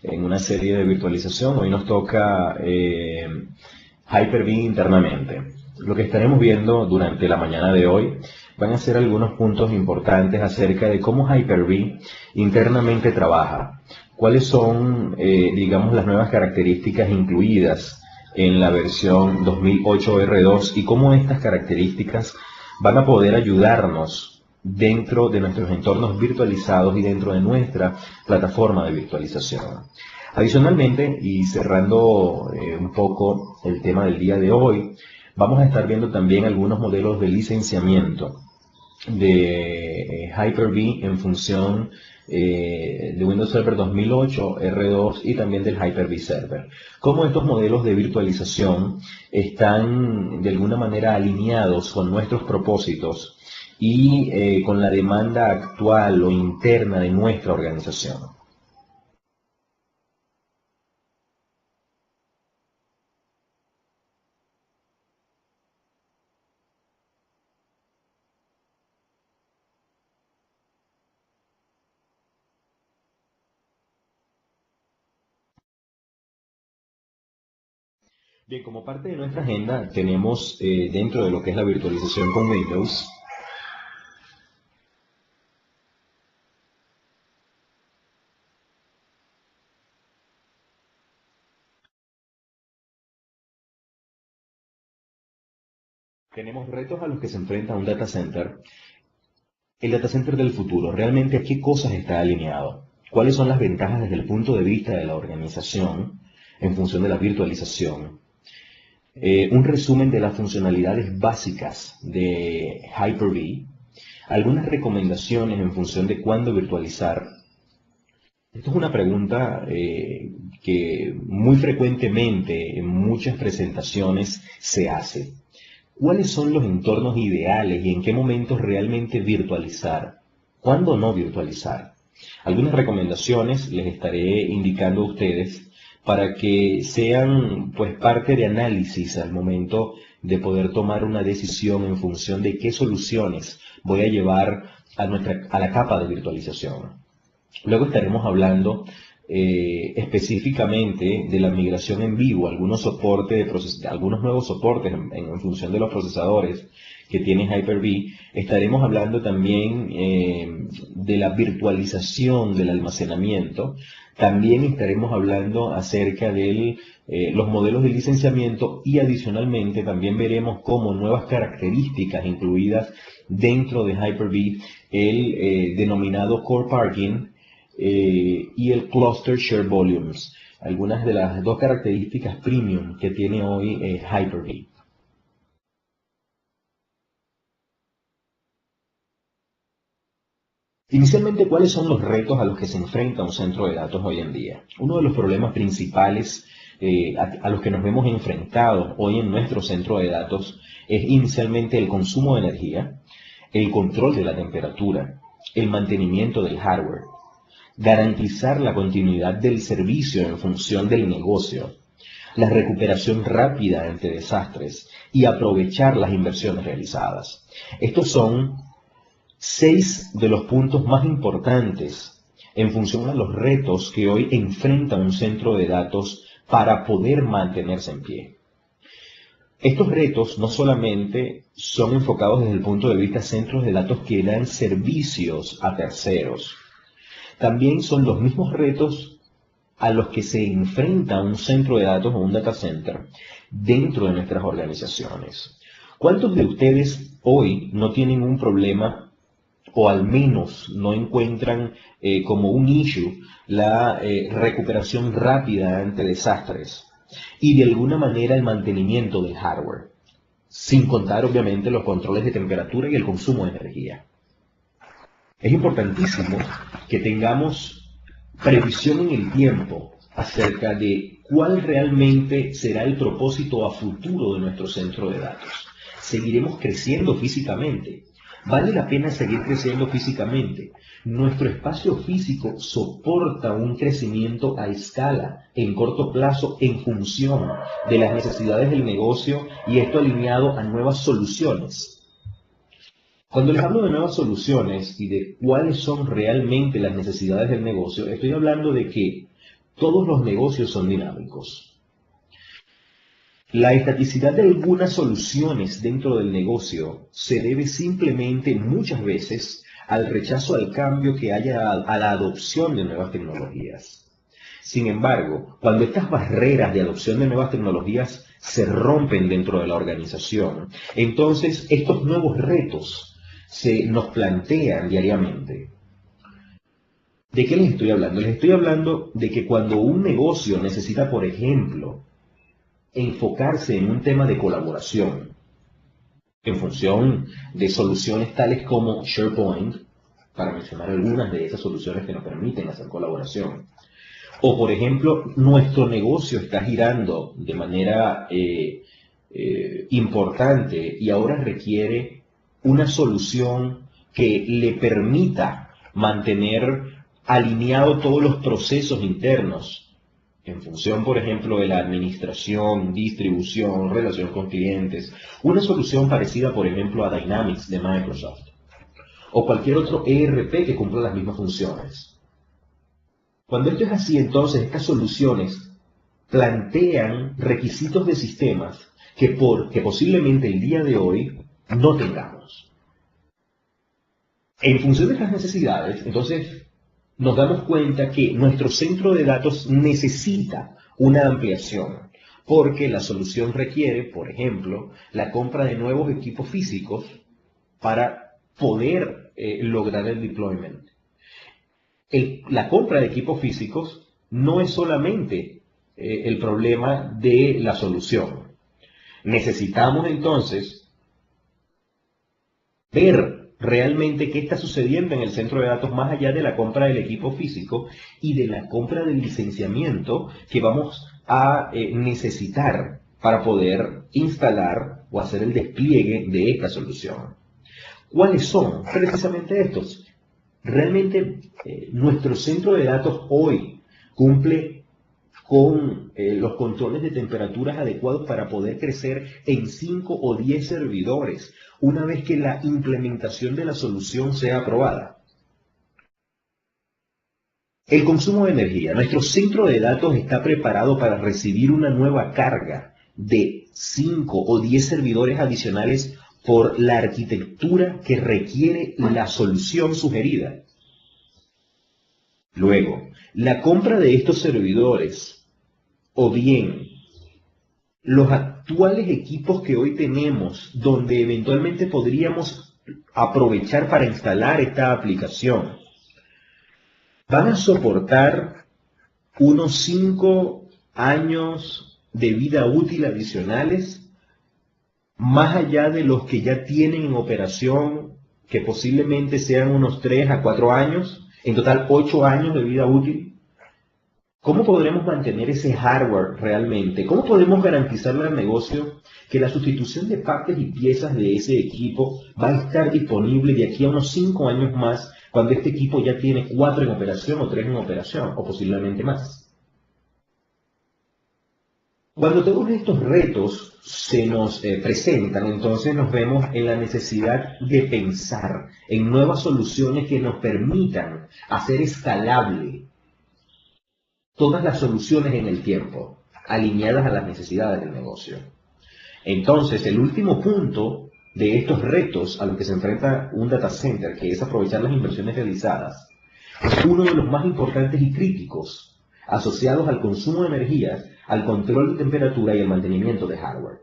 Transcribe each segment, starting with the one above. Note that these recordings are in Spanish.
en una serie de virtualización. Hoy nos toca Hyper-V internamente. Lo que estaremos viendo durante la mañana de hoy van a ser algunos puntos importantes acerca de cómo Hyper-V internamente trabaja, cuáles son, digamos, las nuevas características incluidas en la versión 2008 R2 y cómo estas características van a poder ayudarnos dentro de nuestros entornos virtualizados y dentro de nuestra plataforma de virtualización. Adicionalmente, y cerrando un poco el tema del día de hoy, vamos a estar viendo también algunos modelos de licenciamiento de Hyper-V en función de Windows Server 2008, R2 y también del Hyper-V Server. Cómo estos modelos de virtualización están de alguna manera alineados con nuestros propósitos y con la demanda actual o interna de nuestra organización. Bien, como parte de nuestra agenda tenemos dentro de lo que es la virtualización con Windows, tenemos retos a los que se enfrenta un data center. El data center del futuro, ¿realmente a qué cosas está alineado? ¿Cuáles son las ventajas desde el punto de vista de la organización en función de la virtualización? Un resumen de las funcionalidades básicas de Hyper-V, algunas recomendaciones en función de cuándo virtualizar. Esto es una pregunta que muy frecuentemente en muchas presentaciones se hace. ¿Cuáles son los entornos ideales y en qué momentos realmente virtualizar? ¿Cuándo no virtualizar? Algunas recomendaciones les estaré indicando a ustedes para que sean pues parte de análisis al momento de poder tomar una decisión en función de qué soluciones voy a llevar a la capa de virtualización. Luego estaremos hablando específicamente de la migración en vivo, algunos nuevos soportes en función de los procesadores que tiene Hyper-V. Estaremos hablando también de la virtualización del almacenamiento. También estaremos hablando acerca de los modelos de licenciamiento y adicionalmente también veremos cómo nuevas características incluidas dentro de Hyper-V, el denominado Core Parking, y el Cluster Share Volumes, algunas de las dos características premium que tiene hoy Hyper-V. Inicialmente, ¿cuáles son los retos a los que se enfrenta un centro de datos hoy en día? Uno de los problemas principales a los que nos vemos enfrentados hoy en nuestro centro de datos es inicialmente el consumo de energía, el control de la temperatura, el mantenimiento del hardware, garantizar la continuidad del servicio en función del negocio, la recuperación rápida ante desastres y aprovechar las inversiones realizadas. Estos son 6 de los puntos más importantes en función a los retos que hoy enfrenta un centro de datos para poder mantenerse en pie. Estos retos no solamente son enfocados desde el punto de vista de centros de datos que dan servicios a terceros, también son los mismos retos a los que se enfrenta un centro de datos o un data center dentro de nuestras organizaciones. ¿Cuántos de ustedes hoy no tienen un problema o al menos no encuentran como un issue la recuperación rápida ante desastres y de alguna manera el mantenimiento del hardware, sin contar obviamente los controles de temperatura y el consumo de energía? Es importantísimo que tengamos previsión en el tiempo acerca de cuál realmente será el propósito a futuro de nuestro centro de datos. ¿Seguiremos creciendo físicamente? ¿Vale la pena seguir creciendo físicamente? Nuestro espacio físico soporta un crecimiento a escala, en corto plazo, en función de las necesidades del negocio y esto alineado a nuevas soluciones. Cuando les hablo de nuevas soluciones y de cuáles son realmente las necesidades del negocio, estoy hablando de que todos los negocios son dinámicos. La estaticidad de algunas soluciones dentro del negocio se debe simplemente muchas veces al rechazo al cambio que haya a la adopción de nuevas tecnologías. Sin embargo, cuando estas barreras de adopción de nuevas tecnologías se rompen dentro de la organización, entonces estos nuevos retos se nos plantean diariamente. ¿De qué les estoy hablando? Les estoy hablando de que cuando un negocio necesita, por ejemplo, enfocarse en un tema de colaboración, en función de soluciones tales como SharePoint, para mencionar algunas de esas soluciones que nos permiten hacer colaboración, o por ejemplo, nuestro negocio está girando de manera importante y ahora requiere una solución que le permita mantener alineado todos los procesos internos en función, por ejemplo, de la administración, distribución, relación con clientes, una solución parecida, por ejemplo, a Dynamics de Microsoft, o cualquier otro ERP que cumpla las mismas funciones. Cuando esto es así, entonces estas soluciones plantean requisitos de sistemas que posiblemente el día de hoy no tengamos. En función de estas necesidades, entonces, nos damos cuenta que nuestro centro de datos necesita una ampliación, porque la solución requiere, por ejemplo, la compra de nuevos equipos físicos para poder lograr el deployment. La compra de equipos físicos no es solamente el problema de la solución. Necesitamos entonces ver realmente qué está sucediendo en el centro de datos más allá de la compra del equipo físico y de la compra del licenciamiento que vamos a necesitar para poder instalar o hacer el despliegue de esta solución. ¿Cuáles son precisamente estos? Realmente nuestro centro de datos hoy cumple con los controles de temperaturas adecuados para poder crecer en 5 o 10 servidores una vez que la implementación de la solución sea aprobada. El consumo de energía. Nuestro centro de datos está preparado para recibir una nueva carga de 5 o 10 servidores adicionales por la arquitectura que requiere la solución sugerida. Luego, la compra de estos servidores o bien los actuales equipos que hoy tenemos, donde eventualmente podríamos aprovechar para instalar esta aplicación, van a soportar unos 5 años de vida útil adicionales, más allá de los que ya tienen en operación, que posiblemente sean unos 3 a 4 años, en total 8 años de vida útil. ¿Cómo podremos mantener ese hardware realmente? ¿Cómo podemos garantizarle al negocio que la sustitución de partes y piezas de ese equipo va a estar disponible de aquí a unos 5 años más, cuando este equipo ya tiene 4 en operación o 3 en operación, o posiblemente más? Cuando todos estos retos se nos presentan, entonces nos vemos en la necesidad de pensar en nuevas soluciones que nos permitan hacer escalable todas las soluciones en el tiempo, alineadas a las necesidades del negocio. Entonces, el último punto de estos retos a los que se enfrenta un data center, que es aprovechar las inversiones realizadas, es uno de los más importantes y críticos, asociados al consumo de energía, al control de temperatura y al mantenimiento de hardware.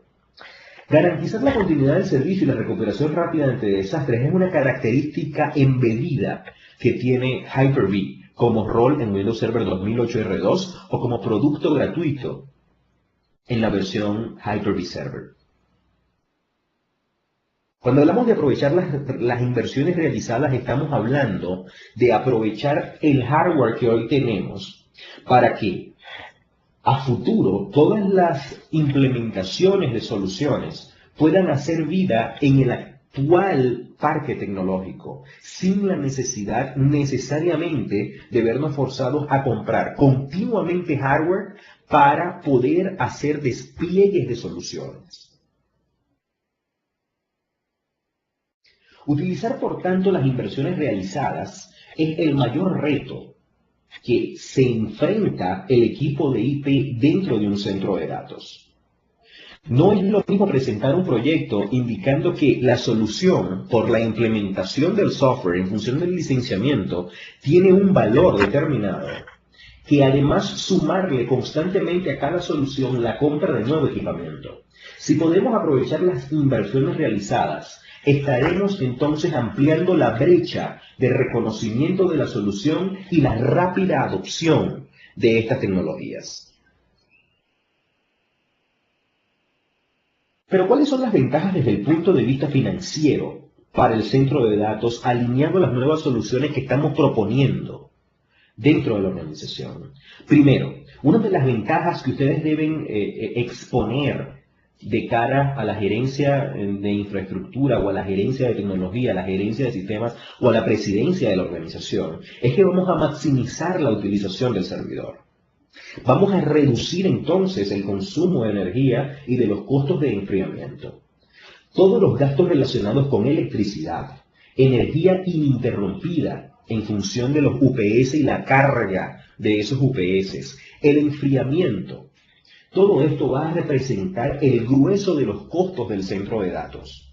Garantizar la continuidad del servicio y la recuperación rápida ante desastres es una característica embebida que tiene Hyper-V como rol en Windows Server 2008 R2 o como producto gratuito en la versión Hyper-V Server. Cuando hablamos de aprovechar las inversiones realizadas, estamos hablando de aprovechar el hardware que hoy tenemos para que a futuro todas las implementaciones de soluciones puedan hacer vida en el actual parque tecnológico, sin la necesidad necesariamente de vernos forzados a comprar continuamente hardware para poder hacer despliegues de soluciones. Utilizar, por tanto, las inversiones realizadas es el mayor reto que se enfrenta el equipo de IP dentro de un centro de datos. No es lo mismo presentar un proyecto indicando que la solución por la implementación del software en función del licenciamiento tiene un valor determinado, que además sumarle constantemente a cada solución la compra de nuevo equipamiento. Si podemos aprovechar las inversiones realizadas, estaremos entonces ampliando la brecha de reconocimiento de la solución y la rápida adopción de estas tecnologías. Pero ¿cuáles son las ventajas desde el punto de vista financiero para el centro de datos alineado a las nuevas soluciones que estamos proponiendo dentro de la organización? Primero, una de las ventajas que ustedes deben exponer de cara a la gerencia de infraestructura o a la gerencia de tecnología, a la gerencia de sistemas o a la presidencia de la organización es que vamos a maximizar la utilización del servidor. Vamos a reducir entonces el consumo de energía y de los costos de enfriamiento. Todos los gastos relacionados con electricidad, energía ininterrumpida en función de los UPS y la carga de esos UPS, el enfriamiento, todo esto va a representar el grueso de los costos del centro de datos.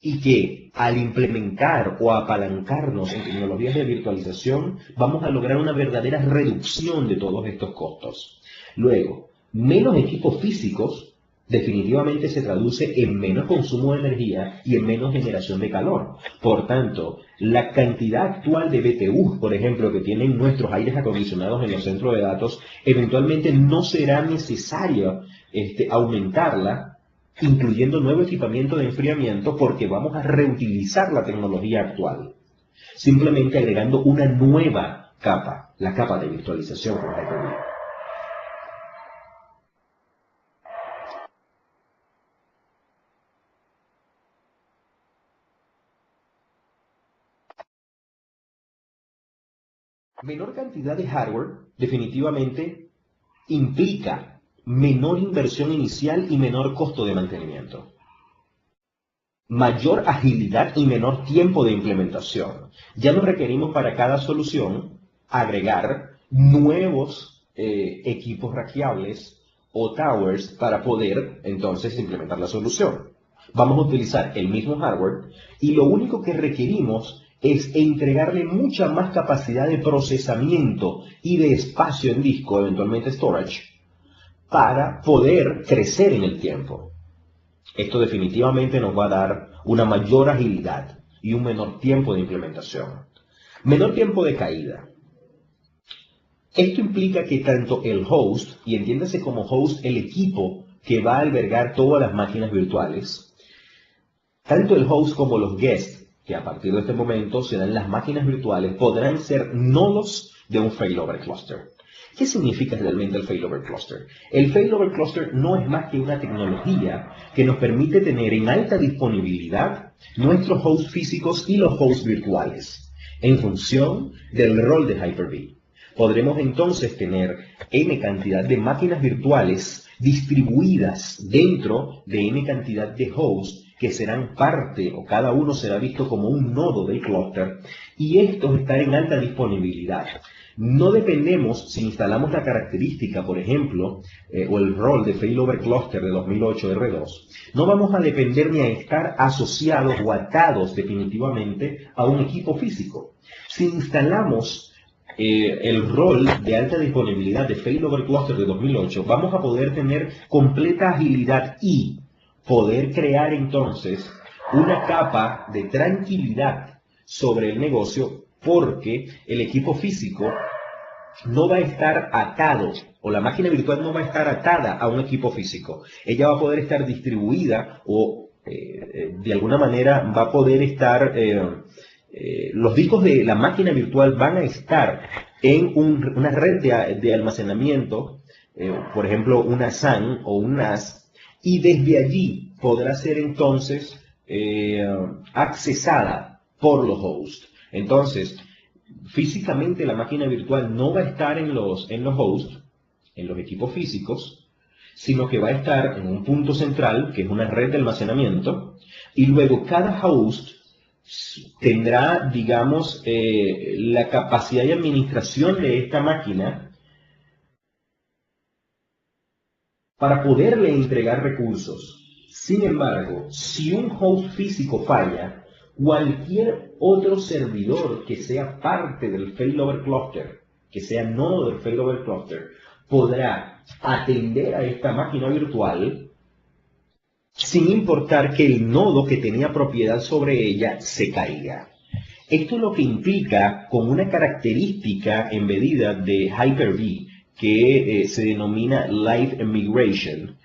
Y que al implementar o apalancarnos en tecnologías de virtualización, vamos a lograr una verdadera reducción de todos estos costos. Luego, menos equipos físicos definitivamente se traduce en menos consumo de energía y en menos generación de calor. Por tanto, la cantidad actual de BTU, por ejemplo, que tienen nuestros aires acondicionados en los centros de datos, eventualmente no será necesario aumentarla, incluyendo nuevo equipamiento de enfriamiento, porque vamos a reutilizar la tecnología actual, simplemente agregando una nueva capa, la capa de virtualización con Hyper-V. Menor cantidad de hardware definitivamente implica menor inversión inicial y menor costo de mantenimiento. Mayor agilidad y menor tiempo de implementación. Ya no requerimos para cada solución agregar nuevos equipos rackeables o towers para poder entonces implementar la solución. Vamos a utilizar el mismo hardware y lo único que requerimos es entregarle mucha más capacidad de procesamiento y de espacio en disco, eventualmente storage, para poder crecer en el tiempo. Esto definitivamente nos va a dar una mayor agilidad y un menor tiempo de implementación. Menor tiempo de caída. Esto implica que tanto el host, y entiéndase como host el equipo que va a albergar todas las máquinas virtuales, tanto el host como los guests, que a partir de este momento serán las máquinas virtuales, podrán ser nodos de un failover cluster. ¿Qué significa realmente el failover cluster? El failover cluster no es más que una tecnología que nos permite tener en alta disponibilidad nuestros hosts físicos y los hosts virtuales, en función del rol de Hyper-V. Podremos entonces tener N cantidad de máquinas virtuales distribuidas dentro de N cantidad de hosts que serán parte o cada uno será visto como un nodo del clúster y estos están en alta disponibilidad. No dependemos, si instalamos la característica, por ejemplo, o el rol de Failover Cluster de 2008 R2, no vamos a depender ni a estar asociados o atados definitivamente a un equipo físico. Si instalamos el rol de alta disponibilidad de Failover Cluster de 2008, vamos a poder tener completa agilidad y poder crear entonces una capa de tranquilidad sobre el negocio, porque el equipo físico no va a estar atado, o la máquina virtual no va a estar atada a un equipo físico. Ella va a poder estar distribuida o de alguna manera va a poder estar, los discos de la máquina virtual van a estar en una red de almacenamiento, por ejemplo una SAN o un NAS, y desde allí podrá ser entonces accesada por los hosts. Entonces, físicamente la máquina virtual no va a estar en los hosts, en los equipos físicos, sino que va a estar en un punto central, que es una red de almacenamiento, y luego cada host tendrá, digamos, la capacidad de administración de esta máquina para poderle entregar recursos. Sin embargo, si un host físico falla, cualquier otro servidor que sea parte del failover cluster, que sea nodo del failover cluster, podrá atender a esta máquina virtual sin importar que el nodo que tenía propiedad sobre ella se caiga. Esto es lo que implica con una característica embedida de Hyper-V que se denomina Live Migration.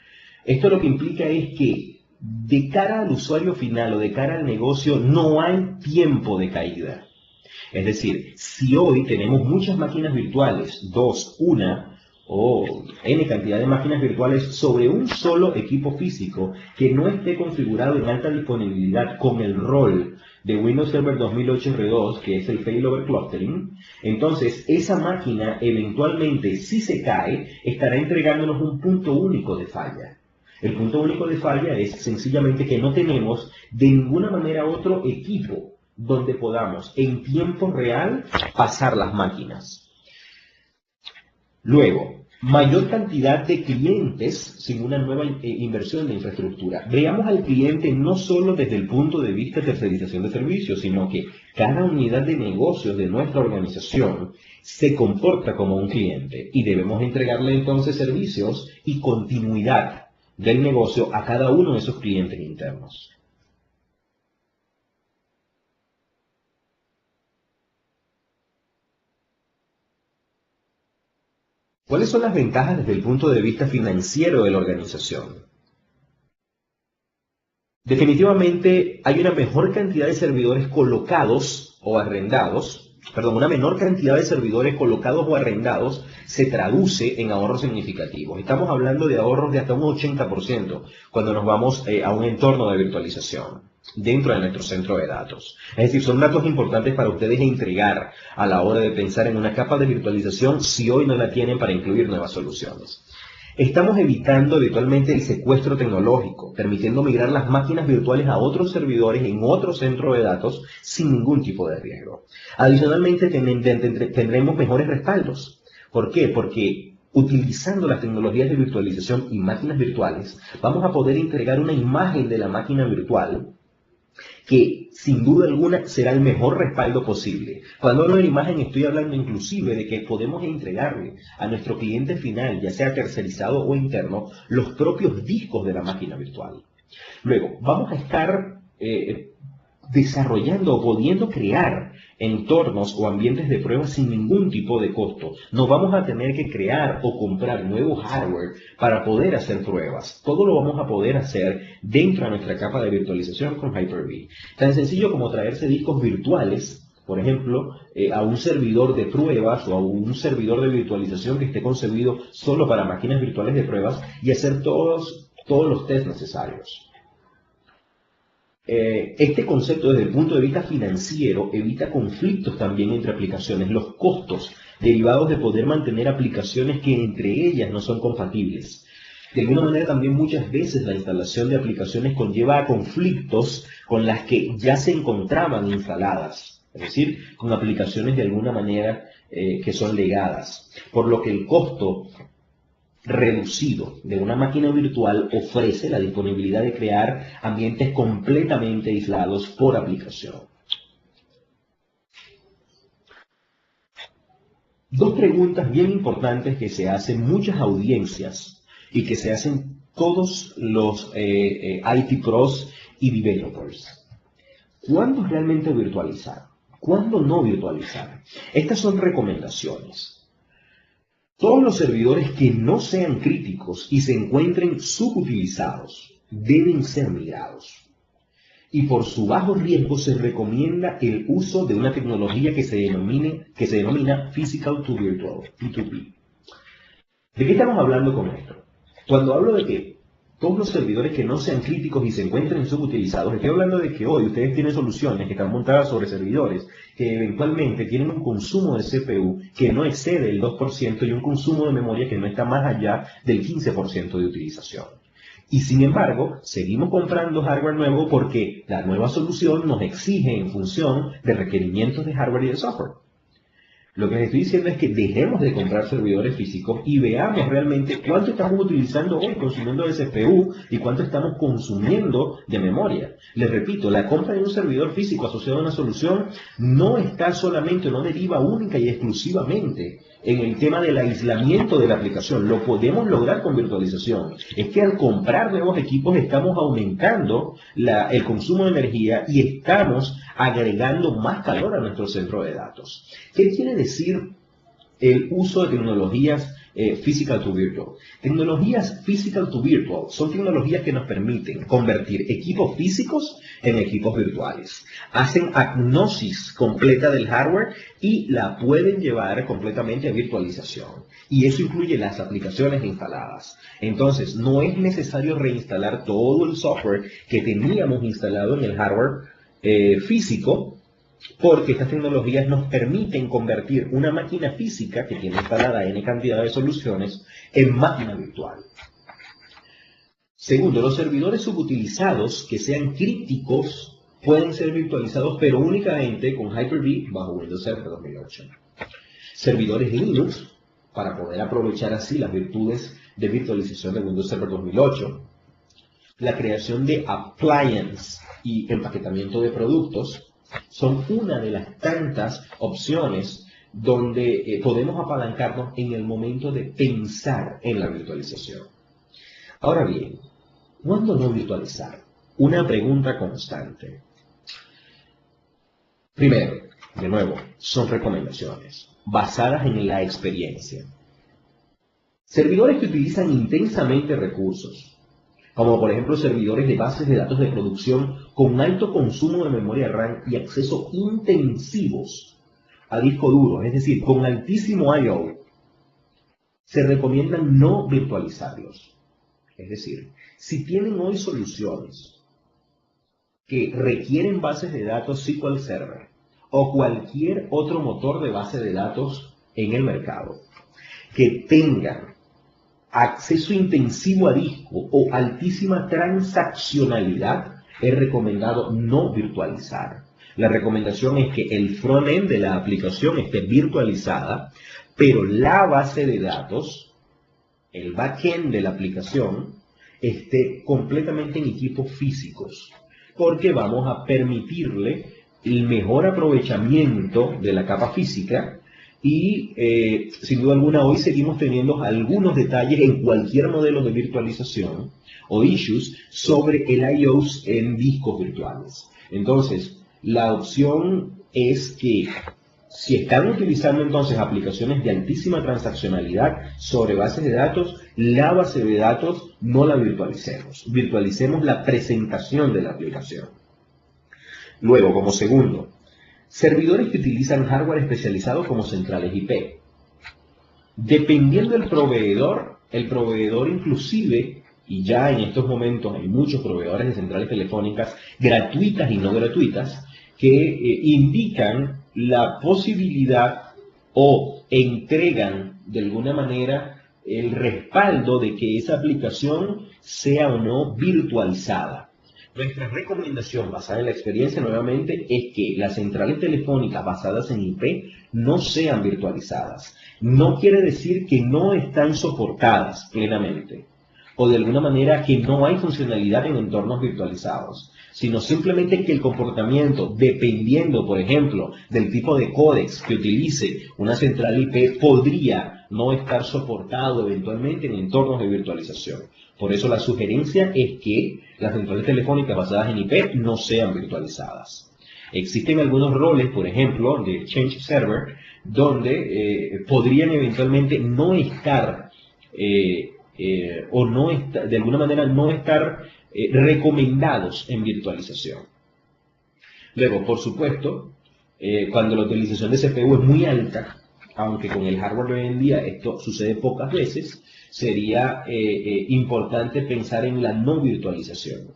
Esto lo que implica es que de cara al usuario final o de cara al negocio no hay tiempo de caída. Es decir, si hoy tenemos muchas máquinas virtuales, dos, una o N cantidad de máquinas virtuales sobre un solo equipo físico que no esté configurado en alta disponibilidad con el rol de Windows Server 2008 R2, que es el failover clustering, entonces esa máquina eventualmente, si se cae, estará entregándonos un punto único de falla. El punto único de falla es sencillamente que no tenemos de ninguna manera otro equipo donde podamos en tiempo real pasar las máquinas. Luego, mayor cantidad de clientes sin una nueva inversión de infraestructura. Veamos al cliente no solo desde el punto de vista de tercerización de servicios, sino que cada unidad de negocios de nuestra organización se comporta como un cliente y debemos entregarle entonces servicios y continuidad del negocio a cada uno de esos clientes internos. ¿Cuáles son las ventajas desde el punto de vista financiero de la organización? Definitivamente hay una mejor cantidad de servidores colocados o arrendados, una menor cantidad de servidores colocados o arrendados se traduce en ahorros significativos. Estamos hablando de ahorros de hasta un 80% cuando nos vamos a un entorno de virtualización dentro de nuestro centro de datos. Es decir, son datos importantes para ustedes entregar a la hora de pensar en una capa de virtualización si hoy no la tienen para incluir nuevas soluciones. Estamos evitando habitualmente el secuestro tecnológico, permitiendo migrar las máquinas virtuales a otros servidores en otro centro de datos sin ningún tipo de riesgo. Adicionalmente, tendremos mejores respaldos. ¿Por qué? Porque utilizando las tecnologías de virtualización y máquinas virtuales, vamos a poder entregar una imagen de la máquina virtual que sin duda alguna será el mejor respaldo posible. Cuando hablo de imagen estoy hablando inclusive de que podemos entregarle a nuestro cliente final, ya sea tercerizado o interno, los propios discos de la máquina virtual. Luego, vamos a estar desarrollando o pudiendo crear entornos o ambientes de prueba sin ningún tipo de costo. No vamos a tener que crear o comprar nuevo hardware para poder hacer pruebas. Todo lo vamos a poder hacer dentro de nuestra capa de virtualización con Hyper-V. Tan sencillo como traerse discos virtuales, por ejemplo, a un servidor de pruebas o a un servidor de virtualización que esté concebido solo para máquinas virtuales de pruebas y hacer todos los tests necesarios. Este concepto desde el punto de vista financiero evita conflictos también entre aplicaciones, los costos derivados de poder mantener aplicaciones que entre ellas no son compatibles. De alguna manera también muchas veces la instalación de aplicaciones conlleva a conflictos con las que ya se encontraban instaladas, es decir, con aplicaciones de alguna manera que son legadas, por lo que el costo reducido de una máquina virtual ofrece la disponibilidad de crear ambientes completamente aislados por aplicación. Dos preguntas bien importantes que se hacen muchas audiencias y que se hacen todos los IT pros y developers. ¿Cuándo realmente virtualizar? ¿Cuándo no virtualizar? Estas son recomendaciones. Todos los servidores que no sean críticos y se encuentren subutilizados deben ser migrados. Y por su bajo riesgo se recomienda el uso de una tecnología que se denomina Physical to Virtual, P2P. ¿De qué estamos hablando con esto? Cuando hablo de que todos los servidores que no sean críticos y se encuentren subutilizados, estoy hablando de que hoy ustedes tienen soluciones que están montadas sobre servidores que eventualmente tienen un consumo de CPU que no excede el 2% y un consumo de memoria que no está más allá del 15% de utilización. Y sin embargo, seguimos comprando hardware nuevo porque la nueva solución nos exige en función de requerimientos de hardware y de software. Lo que les estoy diciendo es que dejemos de comprar servidores físicos y veamos realmente cuánto estamos utilizando hoy consumiendo de CPU y cuánto estamos consumiendo de memoria. Les repito, la compra de un servidor físico asociado a una solución no está solamente, no deriva única y exclusivamente en el tema del aislamiento de la aplicación. Lo podemos lograr con virtualización. Es que al comprar nuevos equipos estamos aumentando el consumo de energía y estamos agregando más calor a nuestro centro de datos. ¿Qué quiere decir el uso de tecnologías physical to virtual? Tecnologías physical to virtual son tecnologías que nos permiten convertir equipos físicos en equipos virtuales. Hacen agnosis completa del hardware y la pueden llevar completamente a virtualización. Y eso incluye las aplicaciones instaladas. Entonces, no es necesario reinstalar todo el software que teníamos instalado en el hardware físico, porque estas tecnologías nos permiten convertir una máquina física que tiene instalada N cantidad de soluciones en máquina virtual. Segundo, los servidores subutilizados que sean críticos pueden ser virtualizados, pero únicamente con Hyper-V bajo Windows Server 2008. Servidores Linux, para poder aprovechar así las virtudes de virtualización de Windows Server 2008. La creación de appliance y empaquetamiento de productos son una de las tantas opciones donde podemos apalancarnos en el momento de pensar en la virtualización. Ahora bien, ¿cuándo no virtualizar? Una pregunta constante. Primero, de nuevo, son recomendaciones basadas en la experiencia. Servidores que utilizan intensamente recursos, como por ejemplo servidores de bases de datos de producción con alto consumo de memoria RAM y acceso intensivos a disco duro, es decir, con altísimo I/O, se recomienda no virtualizarlos. Es decir, si tienen hoy soluciones que requieren bases de datos SQL Server o cualquier otro motor de base de datos en el mercado, que tengan acceso intensivo a disco o altísima transaccionalidad, es recomendado no virtualizar. La recomendación es que el front-end de la aplicación esté virtualizada, pero la base de datos, el back-end de la aplicación, esté completamente en equipos físicos, porque vamos a permitirle el mejor aprovechamiento de la capa física. Y sin duda alguna hoy seguimos teniendo algunos detalles en cualquier modelo de virtualización o issues sobre el I/Os en discos virtuales. Entonces, la opción es que si están utilizando entonces aplicaciones de altísima transaccionalidad sobre bases de datos, la base de datos no la virtualicemos. Virtualicemos la presentación de la aplicación. Luego, como segundo, servidores que utilizan hardware especializado como centrales IP. Dependiendo del proveedor, el proveedor inclusive, y ya en estos momentos hay muchos proveedores de centrales telefónicas gratuitas y no gratuitas, que indican la posibilidad o entregan de alguna manera el respaldo de que esa aplicación sea o no virtualizada. Nuestra recomendación basada en la experiencia nuevamente es que las centrales telefónicas basadas en IP no sean virtualizadas. No quiere decir que no están soportadas plenamente o de alguna manera que no hay funcionalidad en entornos virtualizados, sino simplemente que el comportamiento, dependiendo, por ejemplo, del tipo de códex que utilice una central IP, podría no estar soportado eventualmente en entornos de virtualización. Por eso la sugerencia es que las centrales telefónicas basadas en IP no sean virtualizadas. Existen algunos roles, por ejemplo, de Change Server, donde podrían eventualmente no estar de alguna manera no estar recomendados en virtualización. Luego, por supuesto, cuando la utilización de CPU es muy alta, aunque con el hardware de hoy en día esto sucede pocas veces, sería importante pensar en la no virtualización.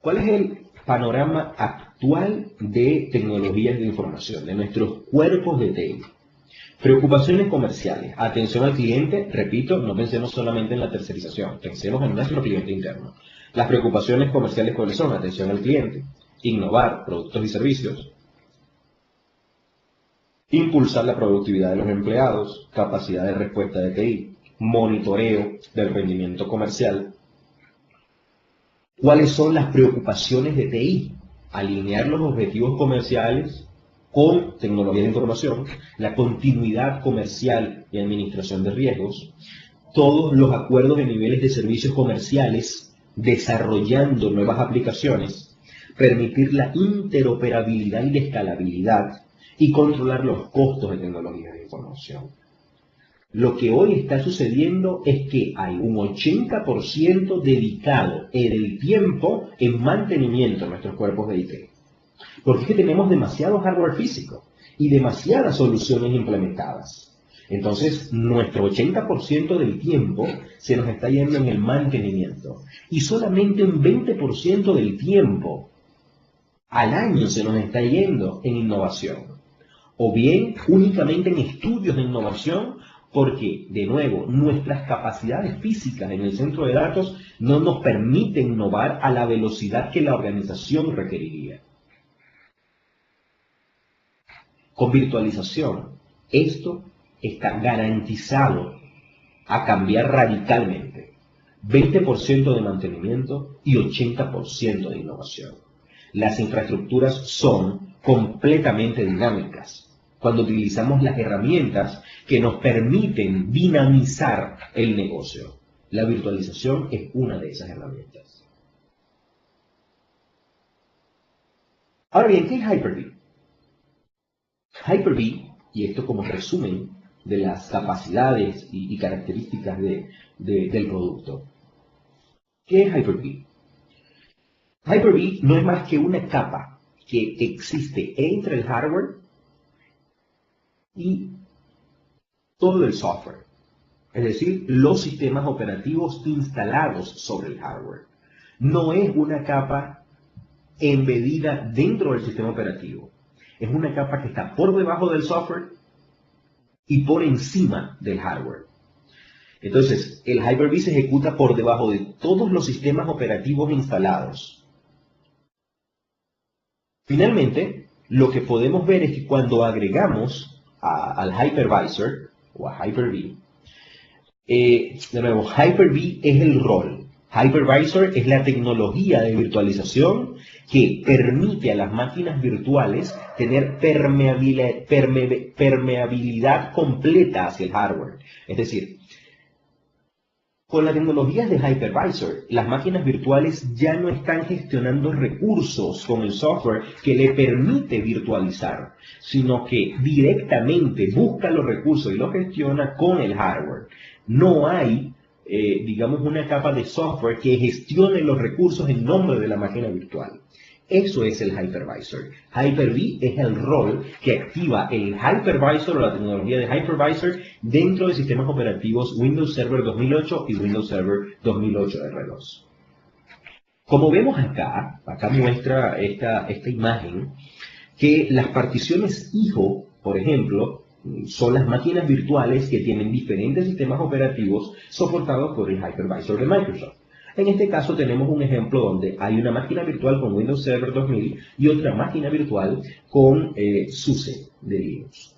¿Cuál es el panorama actual de tecnologías de información, de nuestros cuerpos de TI? Preocupaciones comerciales. Atención al cliente, repito, no pensemos solamente en la tercerización, pensemos en nuestro cliente interno. Las preocupaciones comerciales, ¿cuáles son? Atención al cliente, innovar productos y servicios, impulsar la productividad de los empleados, capacidad de respuesta de TI, monitoreo del rendimiento comercial. ¿Cuáles son las preocupaciones de TI? Alinear los objetivos comerciales con tecnología de información, la continuidad comercial y administración de riesgos, todos los acuerdos de niveles de servicios comerciales, desarrollando nuevas aplicaciones, permitir la interoperabilidad y la escalabilidad y controlar los costos de tecnología de información. Lo que hoy está sucediendo es que hay un 80% dedicado en el tiempo en mantenimiento de nuestros cuerpos de IT. Porque es que tenemos demasiado hardware físico y demasiadas soluciones implementadas. Entonces, nuestro 80% del tiempo se nos está yendo en el mantenimiento. Y solamente un 20% del tiempo al año se nos está yendo en innovación. O bien, únicamente en estudios de innovación, porque, de nuevo, nuestras capacidades físicas en el centro de datos no nos permiten innovar a la velocidad que la organización requeriría. Con virtualización, esto está garantizado a cambiar radicalmente. 20% de mantenimiento y 80% de innovación. Las infraestructuras son completamente dinámicas cuando utilizamos las herramientas que nos permiten dinamizar el negocio. La virtualización es una de esas herramientas. Ahora bien, ¿qué es Hyper-V? Hyper-V, y esto como resumen de las capacidades y características del producto. ¿Qué es Hyper-V? Hyper-V no es más que una capa que existe entre el hardware y todo el software, es decir, los sistemas operativos instalados sobre el hardware. No es una capa embedida dentro del sistema operativo. Es una capa que está por debajo del software y por encima del hardware. Entonces, el Hyper-V se ejecuta por debajo de todos los sistemas operativos instalados. Finalmente, lo que podemos ver es que cuando agregamos al hypervisor o a Hyper-V, de nuevo, Hyper-V es el rol. Hypervisor es la tecnología de virtualización que permite a las máquinas virtuales tener permeabilidad completa hacia el hardware. Es decir, con las tecnologías de Hypervisor, las máquinas virtuales ya no están gestionando recursos con el software que le permite virtualizar, sino que directamente busca los recursos y los gestiona con el hardware. No hay, digamos, una capa de software que gestione los recursos en nombre de la máquina virtual. Eso es el Hypervisor. Hyper-V es el rol que activa el Hypervisor o la tecnología de Hypervisor dentro de sistemas operativos Windows Server 2008 y Windows Server 2008 R2. Como vemos acá muestra esta imagen, que las particiones hijo, por ejemplo, son las máquinas virtuales que tienen diferentes sistemas operativos soportados por el Hypervisor de Microsoft. En este caso tenemos un ejemplo donde hay una máquina virtual con Windows Server 2000 y otra máquina virtual con SUSE de Linux.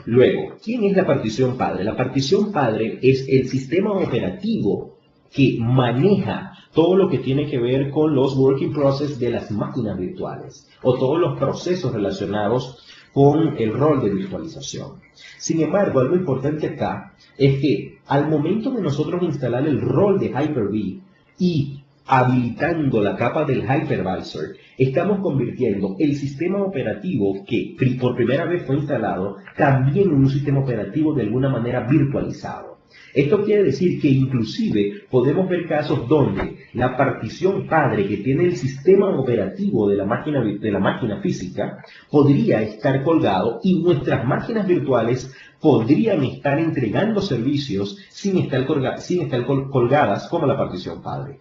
Luego, ¿quién es la partición padre? La partición padre es el sistema operativo que maneja todo lo que tiene que ver con los working process de las máquinas virtuales o todos los procesos relacionados con el rol de virtualización. Sin embargo, algo importante acá es que al momento de nosotros instalar el rol de Hyper-V y habilitando la capa del Hypervisor, estamos convirtiendo el sistema operativo que por primera vez fue instalado también en un sistema operativo de alguna manera virtualizado. Esto quiere decir que inclusive podemos ver casos donde la partición padre que tiene el sistema operativo de la máquina física podría estar colgado y nuestras máquinas virtuales podrían estar entregando servicios sin estar colgadas como la partición padre.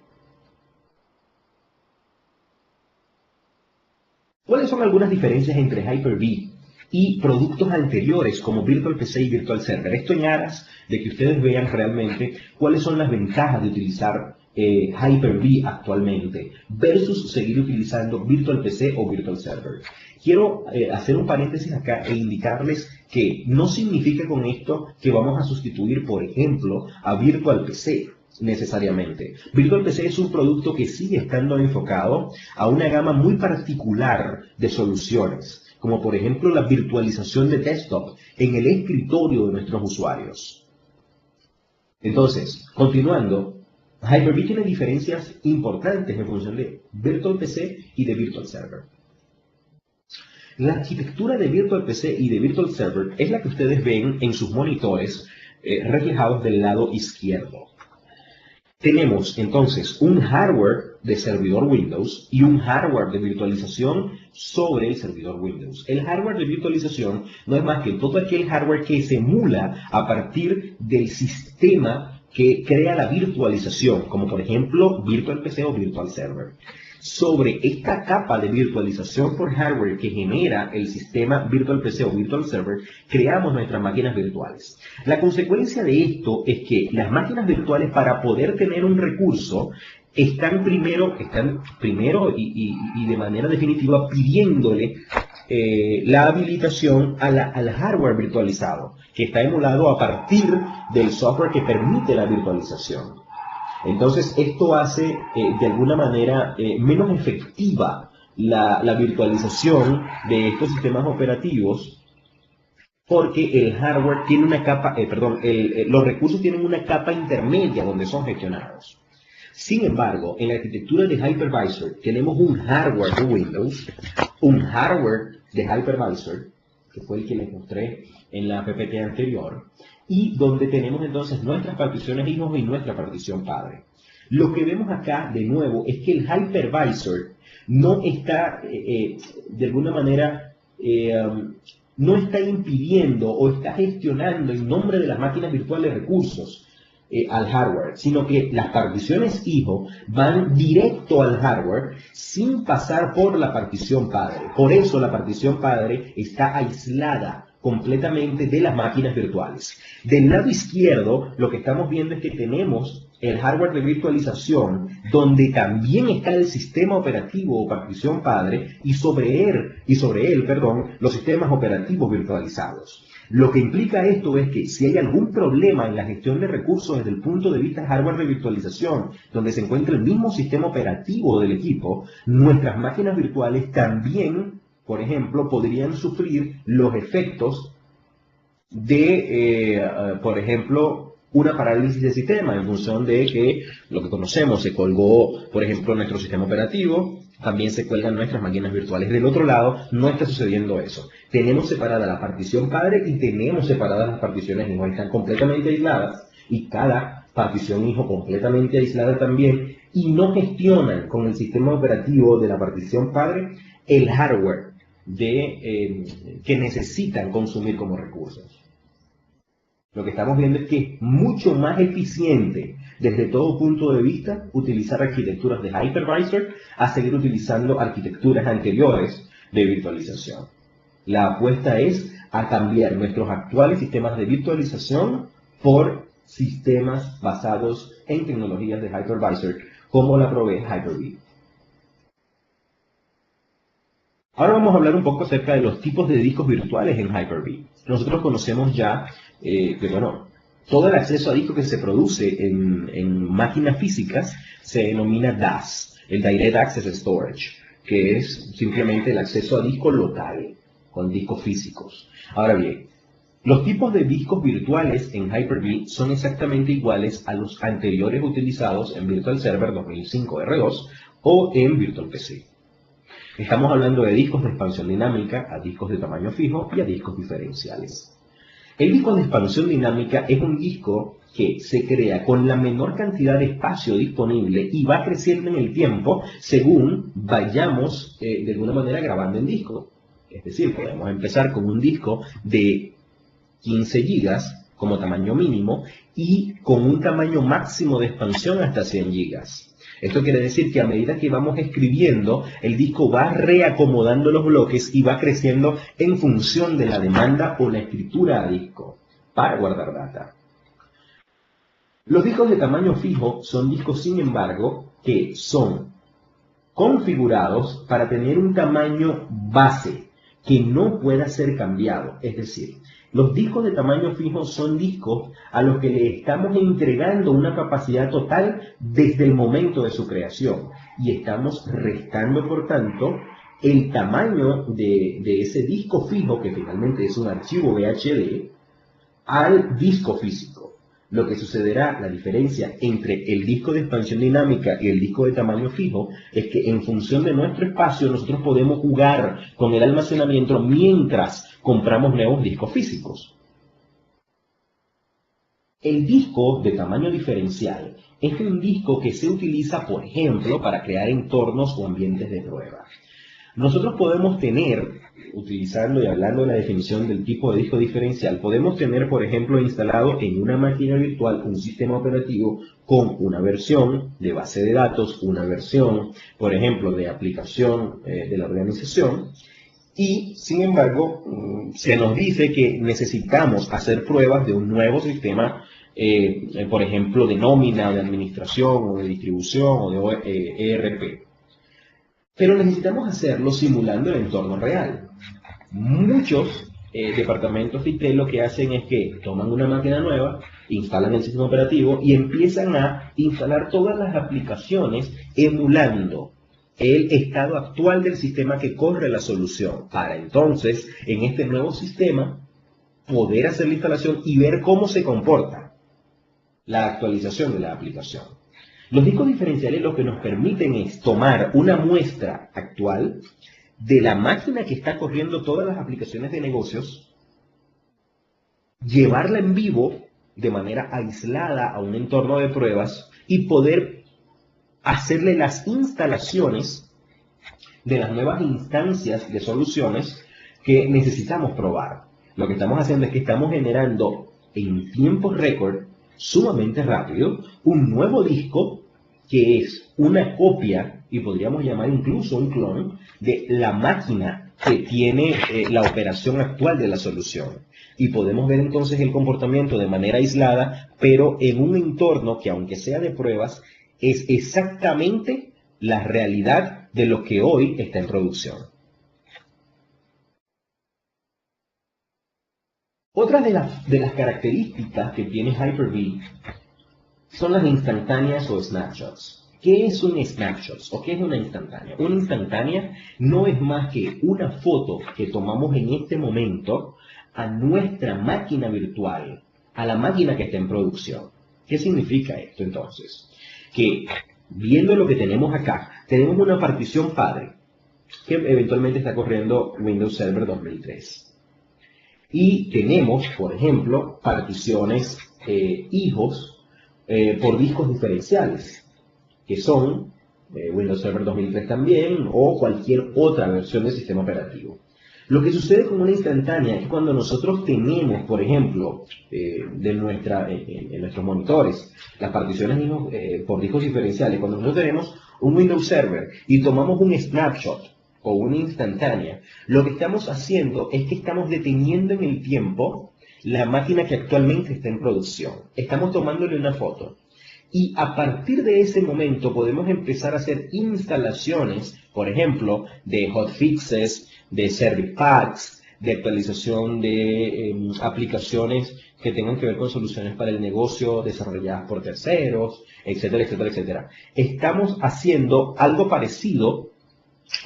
¿Cuáles son algunas diferencias entre Hyper-V y productos anteriores como Virtual PC y Virtual Server. Esto en aras de que ustedes vean realmente cuáles son las ventajas de utilizar Hyper-V actualmente versus seguir utilizando Virtual PC o Virtual Server. Quiero hacer un paréntesis acá e indicarles que no significa con esto que vamos a sustituir, por ejemplo, a Virtual PC necesariamente. Virtual PC es un producto que sigue estando enfocado a una gama muy particular de soluciones, como por ejemplo la virtualización de desktop en el escritorio de nuestros usuarios. Entonces, continuando, Hyper-V tiene diferencias importantes en función de Virtual PC y de Virtual Server. La arquitectura de Virtual PC y de Virtual Server es la que ustedes ven en sus monitores reflejados del lado izquierdo. Tenemos entonces un hardware de servidor Windows y un hardware de virtualización sobre el servidor Windows. El hardware de virtualización no es más que todo aquel hardware que se emula a partir del sistema que crea la virtualización, como por ejemplo Virtual PC o Virtual Server. Sobre esta capa de virtualización por hardware que genera el sistema Virtual PC o Virtual Server, creamos nuestras máquinas virtuales. La consecuencia de esto es que las máquinas virtuales, para poder tener un recurso, están primero y de manera definitiva pidiéndole la habilitación al hardware virtualizado, que está emulado a partir del software que permite la virtualización. Entonces, esto hace de alguna manera menos efectiva la virtualización de estos sistemas operativos, porque el hardware tiene una capa, los recursos tienen una capa intermedia donde son gestionados. Sin embargo, en la arquitectura de Hypervisor tenemos un hardware de Windows, un hardware de Hypervisor, que fue el que les mostré en la PPT anterior, y donde tenemos entonces nuestras particiones hijos y nuestra partición padre. Lo que vemos acá, de nuevo, es que el Hypervisor no está, de alguna manera, no está impidiendo o está gestionando en nombre de las máquinas virtuales recursos al hardware, sino que las particiones hijo van directo al hardware sin pasar por la partición padre. Por eso la partición padre está aislada completamente de las máquinas virtuales. Del lado izquierdo, lo que estamos viendo es que tenemos el hardware de virtualización, donde también está el sistema operativo o partición padre, y sobre él, los sistemas operativos virtualizados. Lo que implica esto es que si hay algún problema en la gestión de recursos desde el punto de vista hardware de virtualización, donde se encuentra el mismo sistema operativo del equipo, nuestras máquinas virtuales también, por ejemplo, podrían sufrir los efectos de, por ejemplo, una parálisis de sistema en función de que lo que conocemos se colgó, por ejemplo, nuestro sistema operativo, también se cuelgan nuestras máquinas virtuales. Del otro lado, no está sucediendo eso. Tenemos separada la partición padre y tenemos separadas las particiones hijo. Están completamente aisladas y cada partición hijo completamente aislada también, y no gestionan con el sistema operativo de la partición padre el hardware que necesitan consumir como recursos. Lo que estamos viendo es que es mucho más eficiente desde todo punto de vista utilizar arquitecturas de Hypervisor a seguir utilizando arquitecturas anteriores de virtualización. La apuesta es a cambiar nuestros actuales sistemas de virtualización por sistemas basados en tecnologías de Hypervisor, como la provee Hyper-V. Ahora vamos a hablar un poco acerca de los tipos de discos virtuales en Hyper-V. Nosotros conocemos ya todo el acceso a discos que se produce en máquinas físicas se denomina DAS, el Direct Access Storage, que es simplemente el acceso a disco local, con discos físicos. Ahora bien, los tipos de discos virtuales en Hyper-V son exactamente iguales a los anteriores utilizados en Virtual Server 2005 R2 o en Virtual PC. Estamos hablando de discos de expansión dinámica, a discos de tamaño fijo y a discos diferenciales. El disco de expansión dinámica es un disco que se crea con la menor cantidad de espacio disponible y va creciendo en el tiempo según vayamos de alguna manera grabando en disco. Es decir, podemos empezar con un disco de 15 gigas como tamaño mínimo y con un tamaño máximo de expansión hasta 100 gigas. Esto quiere decir que a medida que vamos escribiendo, el disco va reacomodando los bloques y va creciendo en función de la demanda o la escritura a disco para guardar data. Los discos de tamaño fijo son discos, sin embargo, que son configurados para tener un tamaño base que no pueda ser cambiado. Es decir, los discos de tamaño fijo son discos a los que le estamos entregando una capacidad total desde el momento de su creación y estamos restando, por tanto, el tamaño de ese disco fijo, que finalmente es un archivo VHD, al disco físico. Lo que sucederá, la diferencia entre el disco de expansión dinámica y el disco de tamaño fijo, es que en función de nuestro espacio nosotros podemos jugar con el almacenamiento mientras compramos nuevos discos físicos. El disco de tamaño diferencial es un disco que se utiliza, por ejemplo, para crear entornos o ambientes de prueba. Nosotros podemos tener, utilizando y hablando de la definición del tipo de disco diferencial, podemos tener, por ejemplo, instalado en una máquina virtual un sistema operativo con una versión de base de datos, una versión, por ejemplo, de aplicación de la organización, y, sin embargo, se nos dice que necesitamos hacer pruebas de un nuevo sistema, por ejemplo, de nómina, de administración, o de distribución, o de ERP. Pero necesitamos hacerlo simulando el entorno real. Muchos departamentos de IT lo que hacen es que toman una máquina nueva, instalan el sistema operativo y empiezan a instalar todas las aplicaciones emulando el estado actual del sistema que corre la solución, para entonces, en este nuevo sistema, poder hacer la instalación y ver cómo se comporta la actualización de la aplicación. Los discos diferenciales lo que nos permiten es tomar una muestra actual de la máquina que está corriendo todas las aplicaciones de negocios, llevarla en vivo de manera aislada a un entorno de pruebas y poder hacerle las instalaciones de las nuevas instancias de soluciones que necesitamos probar. Lo que estamos haciendo es que estamos generando en tiempo récord, sumamente rápido, un nuevo disco que es una copia, y podríamos llamar incluso un clon, de la máquina que tiene la operación actual de la solución. Y podemos ver entonces el comportamiento de manera aislada, pero en un entorno que, aunque sea de pruebas, es exactamente la realidad de lo que hoy está en producción. Otra de las características que tiene Hyper-V son las instantáneas o snapshots. ¿Qué es un snapshot o qué es una instantánea? Una instantánea no es más que una foto que tomamos en este momento a nuestra máquina virtual, a la máquina que está en producción. ¿Qué significa esto entonces? Que viendo lo que tenemos acá, tenemos una partición padre que eventualmente está corriendo Windows Server 2003. Y tenemos, por ejemplo, particiones hijos por discos diferenciales, que son Windows Server 2003 también, o cualquier otra versión del sistema operativo. Lo que sucede con una instantánea es que cuando nosotros tenemos, por ejemplo, en nuestros monitores, las particiones por discos diferenciales, cuando nosotros tenemos un Windows Server y tomamos un snapshot o una instantánea, lo que estamos haciendo es que estamos deteniendo en el tiempo la máquina que actualmente está en producción. Estamos tomándole una foto. Y a partir de ese momento podemos empezar a hacer instalaciones, por ejemplo, de hotfixes, de service packs, de actualización de aplicaciones que tengan que ver con soluciones para el negocio desarrolladas por terceros, etcétera, etcétera, etcétera. Estamos haciendo algo parecido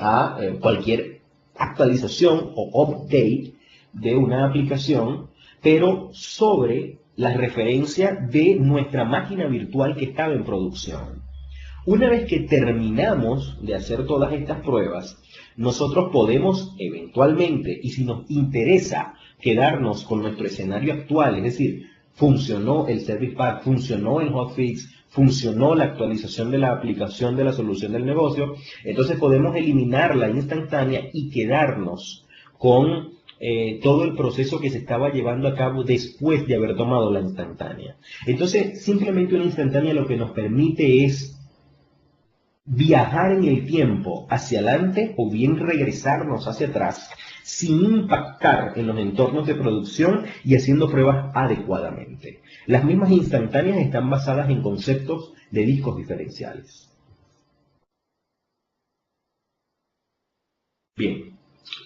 a cualquier actualización o update de una aplicación, pero sobre la referencia de nuestra máquina virtual que estaba en producción. Una vez que terminamos de hacer todas estas pruebas, nosotros podemos eventualmente, y si nos interesa, quedarnos con nuestro escenario actual, es decir, funcionó el Service Pack, funcionó el hotfix, funcionó la actualización de la aplicación de la solución del negocio, entonces podemos eliminar la instantánea y quedarnos con todo el proceso que se estaba llevando a cabo después de haber tomado la instantánea. Entonces, simplemente una instantánea lo que nos permite es viajar en el tiempo hacia adelante o bien regresarnos hacia atrás sin impactar en los entornos de producción y haciendo pruebas adecuadamente. Las mismas instantáneas están basadas en conceptos de discos diferenciales. Bien,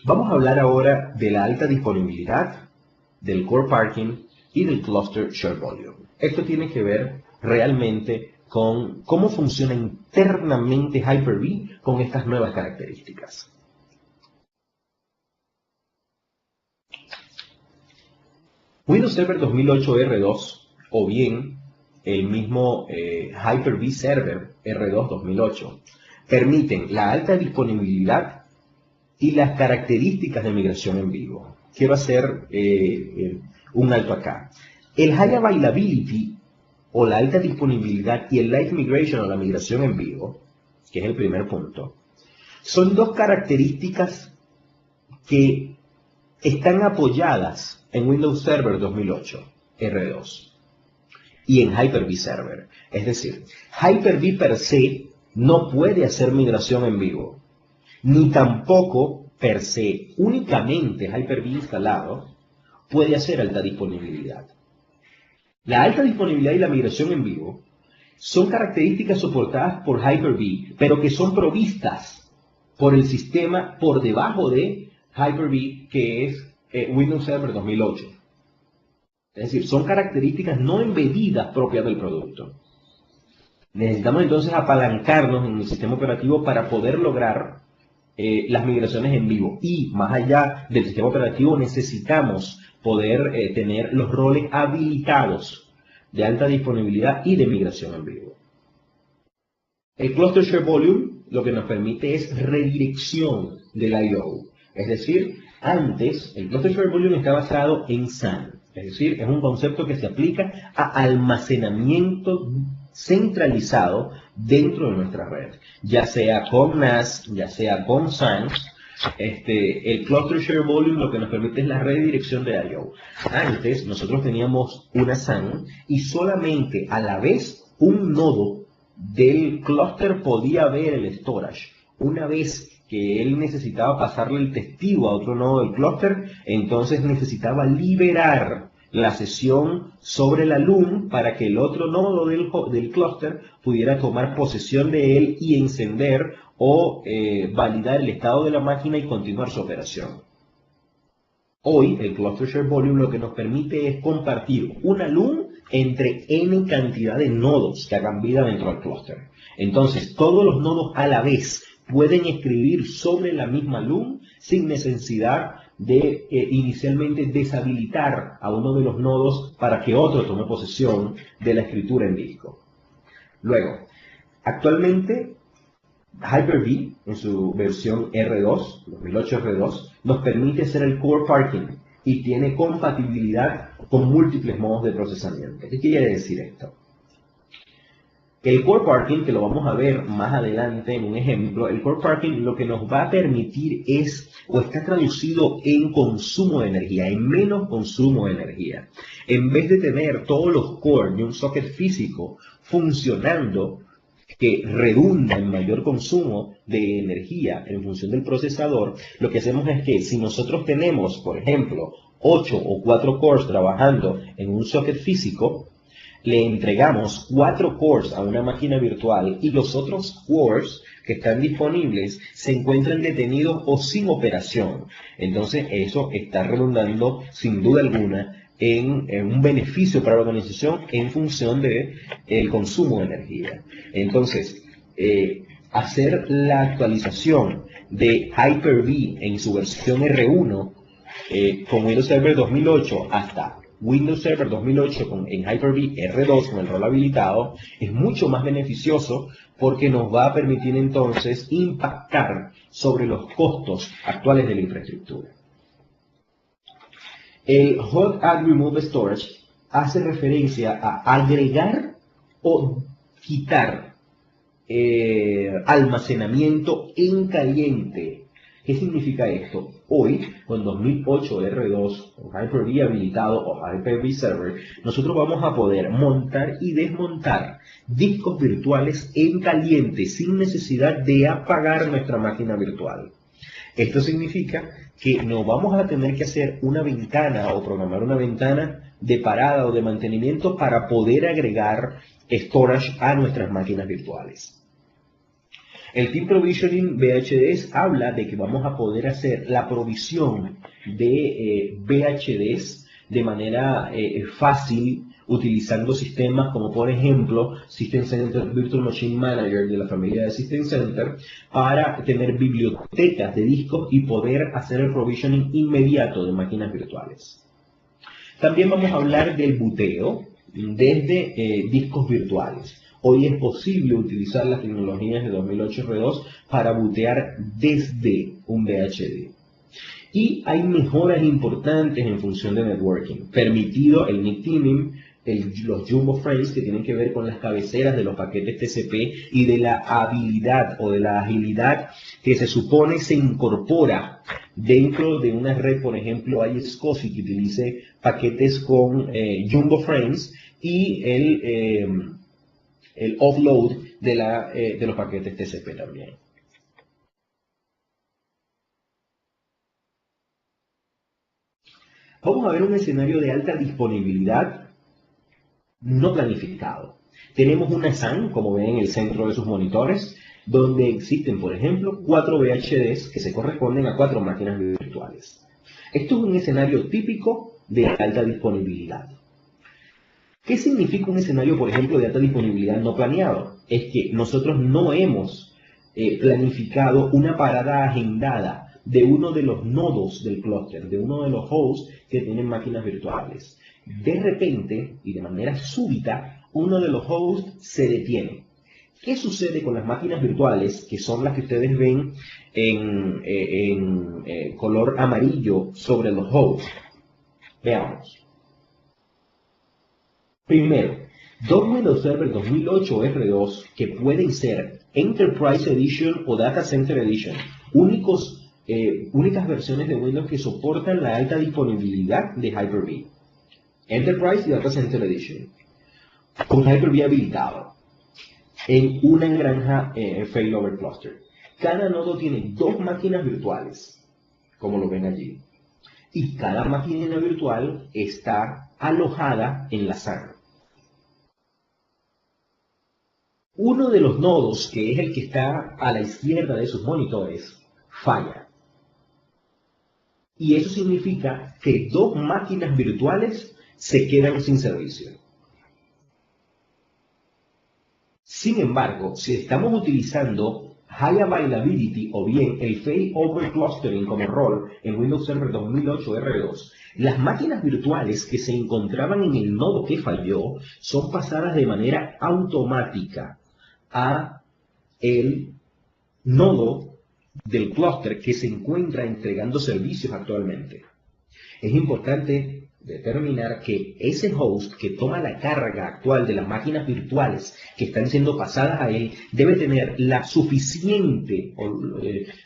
vamos a hablar ahora de la alta disponibilidad, del core parking y del cluster share volume. Esto tiene que ver realmente con cómo funciona internamente Hyper-V con estas nuevas características. Windows Server 2008 R2 o bien el mismo Hyper-V Server R2 2008 permiten la alta disponibilidad y las características de migración en vivo. Quiero hacer un alto acá. El High Availability o la alta disponibilidad y el Live Migration o la migración en vivo, que es el primer punto, son dos características que están apoyadas en Windows Server 2008 R2 y en Hyper-V Server. Es decir, Hyper-V per se no puede hacer migración en vivo, ni tampoco per se únicamente Hyper-V instalado puede hacer alta disponibilidad. La alta disponibilidad y la migración en vivo son características soportadas por Hyper-V, pero que son provistas por el sistema por debajo de Hyper-V, que es Windows Server 2008. Es decir, son características no embedidas propias del producto. Necesitamos entonces apalancarnos en el sistema operativo para poder lograr las migraciones en vivo. Y más allá del sistema operativo necesitamos poder tener los roles habilitados de alta disponibilidad y de migración en vivo. El Cluster Share Volume lo que nos permite es redirección del I/O. Es decir, antes el Cluster Share Volume está basado en SAN. Es decir, es un concepto que se aplica a almacenamiento centralizado dentro de nuestra red. Ya sea con NAS, ya sea con SAN. El Cluster Share Volume lo que nos permite es la redirección de I/O. Antes nosotros teníamos una SAN y solamente a la vez un nodo del clúster podía ver el storage. Una vez que él necesitaba pasarle el testigo a otro nodo del clúster, entonces necesitaba liberar la sesión sobre la LUN para que el otro nodo del clúster pudiera tomar posesión de él y encender o validar el estado de la máquina y continuar su operación. Hoy el Cluster Share Volume lo que nos permite es compartir una LUN entre n cantidad de nodos que hagan vida dentro del clúster. Entonces todos los nodos a la vez pueden escribir sobre la misma LUN sin necesidad de inicialmente deshabilitar a uno de los nodos para que otro tome posesión de la escritura en disco. Luego, actualmente Hyper-V en su versión R2, 2008 R2, nos permite hacer el core parking y tiene compatibilidad con múltiples modos de procesamiento. ¿Qué quiere decir esto? El core parking, que lo vamos a ver más adelante en un ejemplo, el core parking lo que nos va a permitir es, o está traducido en consumo de energía, en menos consumo de energía. En vez de tener todos los cores de un socket físico funcionando, que redunda en mayor consumo de energía en función del procesador, lo que hacemos es que si nosotros tenemos, por ejemplo, 8 o 4 cores trabajando en un socket físico, le entregamos 4 cores a una máquina virtual y los otros cores que están disponibles se encuentran detenidos o sin operación. Entonces eso está redundando sin duda alguna en un beneficio para la organización en función del consumo de energía. Entonces, hacer la actualización de Hyper-V en su versión R1 con Windows Server 2008 hasta Windows Server 2008 en Hyper-V R2 con el rol habilitado es mucho más beneficioso porque nos va a permitir entonces impactar sobre los costos actuales de la infraestructura. El Hot Add Remove Storage hace referencia a agregar o quitar almacenamiento en caliente ¿Qué significa esto? Hoy, con 2008 R2, con Hyper-V habilitado o Hyper-V Server, nosotros vamos a poder montar y desmontar discos virtuales en caliente sin necesidad de apagar nuestra máquina virtual. Esto significa que no vamos a tener que hacer una ventana o programar una ventana de parada o de mantenimiento para poder agregar storage a nuestras máquinas virtuales. El Team Provisioning VHDs habla de que vamos a poder hacer la provisión de VHDs de manera fácil utilizando sistemas como por ejemplo System Center Virtual Machine Manager de la familia de System Center para tener bibliotecas de discos y poder hacer el provisioning inmediato de máquinas virtuales. También vamos a hablar del buteo desde discos virtuales. Hoy es posible utilizar las tecnologías de 2008 R2 para bootear desde un VHD. Y hay mejoras importantes en función de networking. Permitido el NIC Teaming, los Jumbo Frames que tienen que ver con las cabeceras de los paquetes TCP y de la habilidad o de la agilidad que se supone se incorpora dentro de una red, por ejemplo, hay SCSI que utilice paquetes con Jumbo Frames y el offload de los paquetes TCP también. Vamos a ver un escenario de alta disponibilidad no planificado. Tenemos una SAN, como ven en el centro de sus monitores, donde existen, por ejemplo, 4 VHDs que se corresponden a 4 máquinas virtuales. Esto es un escenario típico de alta disponibilidad. ¿Qué significa un escenario, por ejemplo, de alta disponibilidad no planeado? Es que nosotros no hemos planificado una parada agendada de uno de los nodos del clúster, de uno de los hosts que tienen máquinas virtuales. De repente, y de manera súbita, uno de los hosts se detiene. ¿Qué sucede con las máquinas virtuales, que son las que ustedes ven en color amarillo sobre los hosts? Veamos. Primero, dos Windows Server 2008 R2 que pueden ser Enterprise Edition o Data Center Edition, únicas versiones de Windows que soportan la alta disponibilidad de Hyper-V. Enterprise y Data Center Edition, con Hyper-V habilitado, en una granja failover cluster. Cada nodo tiene 2 máquinas virtuales, como lo ven allí, y cada máquina virtual está alojada en la SAN. Uno de los nodos, que es el que está a la izquierda de sus monitores, falla. Y eso significa que 2 máquinas virtuales se quedan sin servicio. Sin embargo, si estamos utilizando High Availability o bien el Failover Clustering como rol en Windows Server 2008 R2, las máquinas virtuales que se encontraban en el nodo que falló son pasadas de manera automática a el nodo del clúster que se encuentra entregando servicios actualmente. Es importante determinar que ese host que toma la carga actual de las máquinas virtuales que están siendo pasadas a él debe tener la suficiente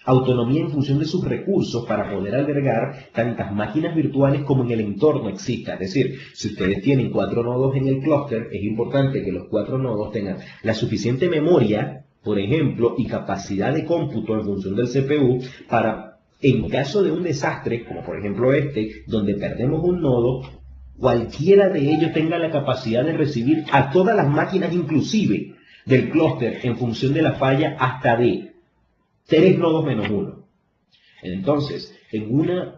autonomía en función de sus recursos para poder albergar tantas máquinas virtuales como en el entorno exista. Es decir, si ustedes tienen 4 nodos en el clúster, es importante que los 4 nodos tengan la suficiente memoria, por ejemplo, y capacidad de cómputo en función del CPU para, en caso de un desastre, como por ejemplo este, donde perdemos un nodo, cualquiera de ellos tenga la capacidad de recibir a todas las máquinas inclusive del clúster en función de la falla hasta de 3 nodos menos 1. Entonces, en una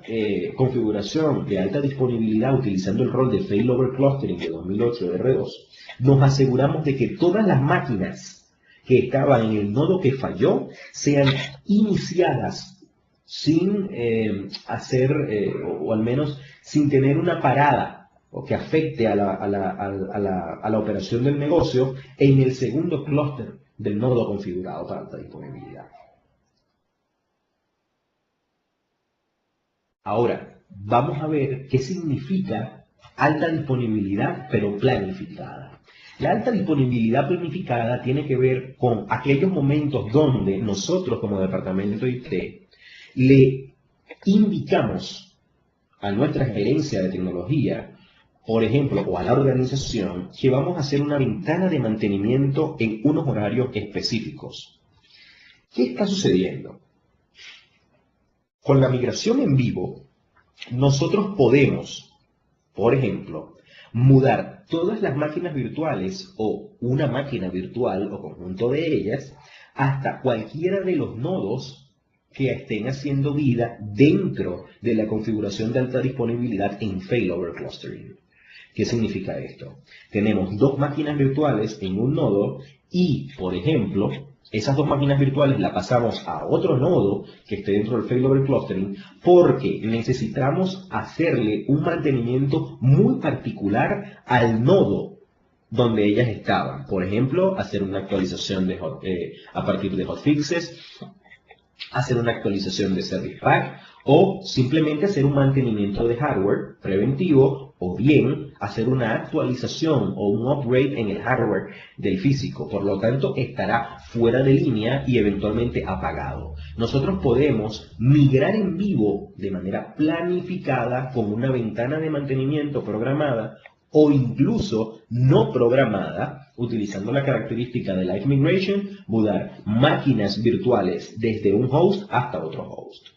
configuración de alta disponibilidad utilizando el rol de Failover Clustering de 2008 R2, nos aseguramos de que todas las máquinas que estaban en el nodo que falló sean iniciadas sin o al menos sin tener una parada o que afecte a la operación del negocio en el segundo clúster del nodo configurado para alta disponibilidad. Ahora, vamos a ver qué significa alta disponibilidad pero planificada. La alta disponibilidad planificada tiene que ver con aquellos momentos donde nosotros como departamento IT le indicamos a nuestra gerencia de tecnología, por ejemplo, o a la organización, que vamos a hacer una ventana de mantenimiento en unos horarios específicos. ¿Qué está sucediendo? Con la migración en vivo, nosotros podemos, por ejemplo, mudar todas las máquinas virtuales o una máquina virtual o conjunto de ellas hasta cualquiera de los nodos que estén haciendo vida dentro de la configuración de alta disponibilidad en failover clustering. ¿Qué significa esto? Tenemos dos máquinas virtuales en un nodo y, por ejemplo, esas dos máquinas virtuales las pasamos a otro nodo que esté dentro del failover clustering porque necesitamos hacerle un mantenimiento muy particular al nodo donde ellas estaban. Por ejemplo, hacer una actualización a partir de hotfixes, hacer una actualización de Service Pack o simplemente hacer un mantenimiento de hardware preventivo o bien hacer una actualización o un upgrade en el hardware del físico. Por lo tanto, estará fuera de línea y eventualmente apagado. Nosotros podemos migrar en vivo de manera planificada con una ventana de mantenimiento programada o incluso no programada, utilizando la característica de Live Migration, mudar máquinas virtuales desde un host hasta otro host.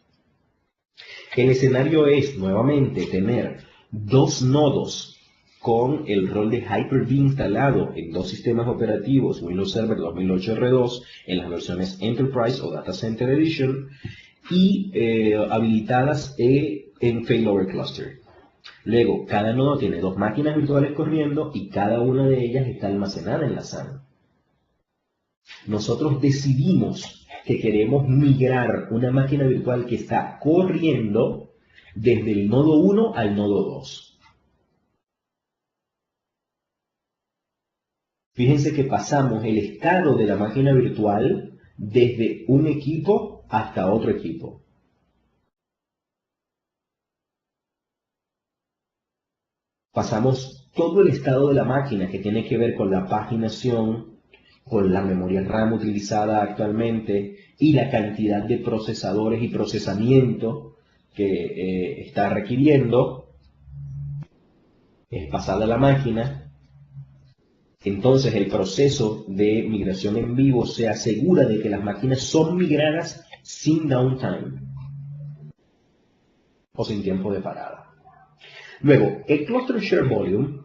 El escenario es, nuevamente, tener dos nodos con el rol de Hyper-V instalado en dos sistemas operativos, Windows Server 2008 R2, en las versiones Enterprise o Data Center Edition, y habilitadas en Failover Cluster. Luego, cada nodo tiene dos máquinas virtuales corriendo y cada una de ellas está almacenada en la SAN. Nosotros decidimos que queremos migrar una máquina virtual que está corriendo desde el nodo 1 al nodo 2. Fíjense que pasamos el estado de la máquina virtual desde un equipo hasta otro equipo. Pasamos todo el estado de la máquina que tiene que ver con la paginación, con la memoria RAM utilizada actualmente y la cantidad de procesadores y procesamiento que está requiriendo. Es pasada la máquina. Entonces el proceso de migración en vivo se asegura de que las máquinas son migradas sin downtime o sin tiempo de parada. Luego, el Cluster Share Volume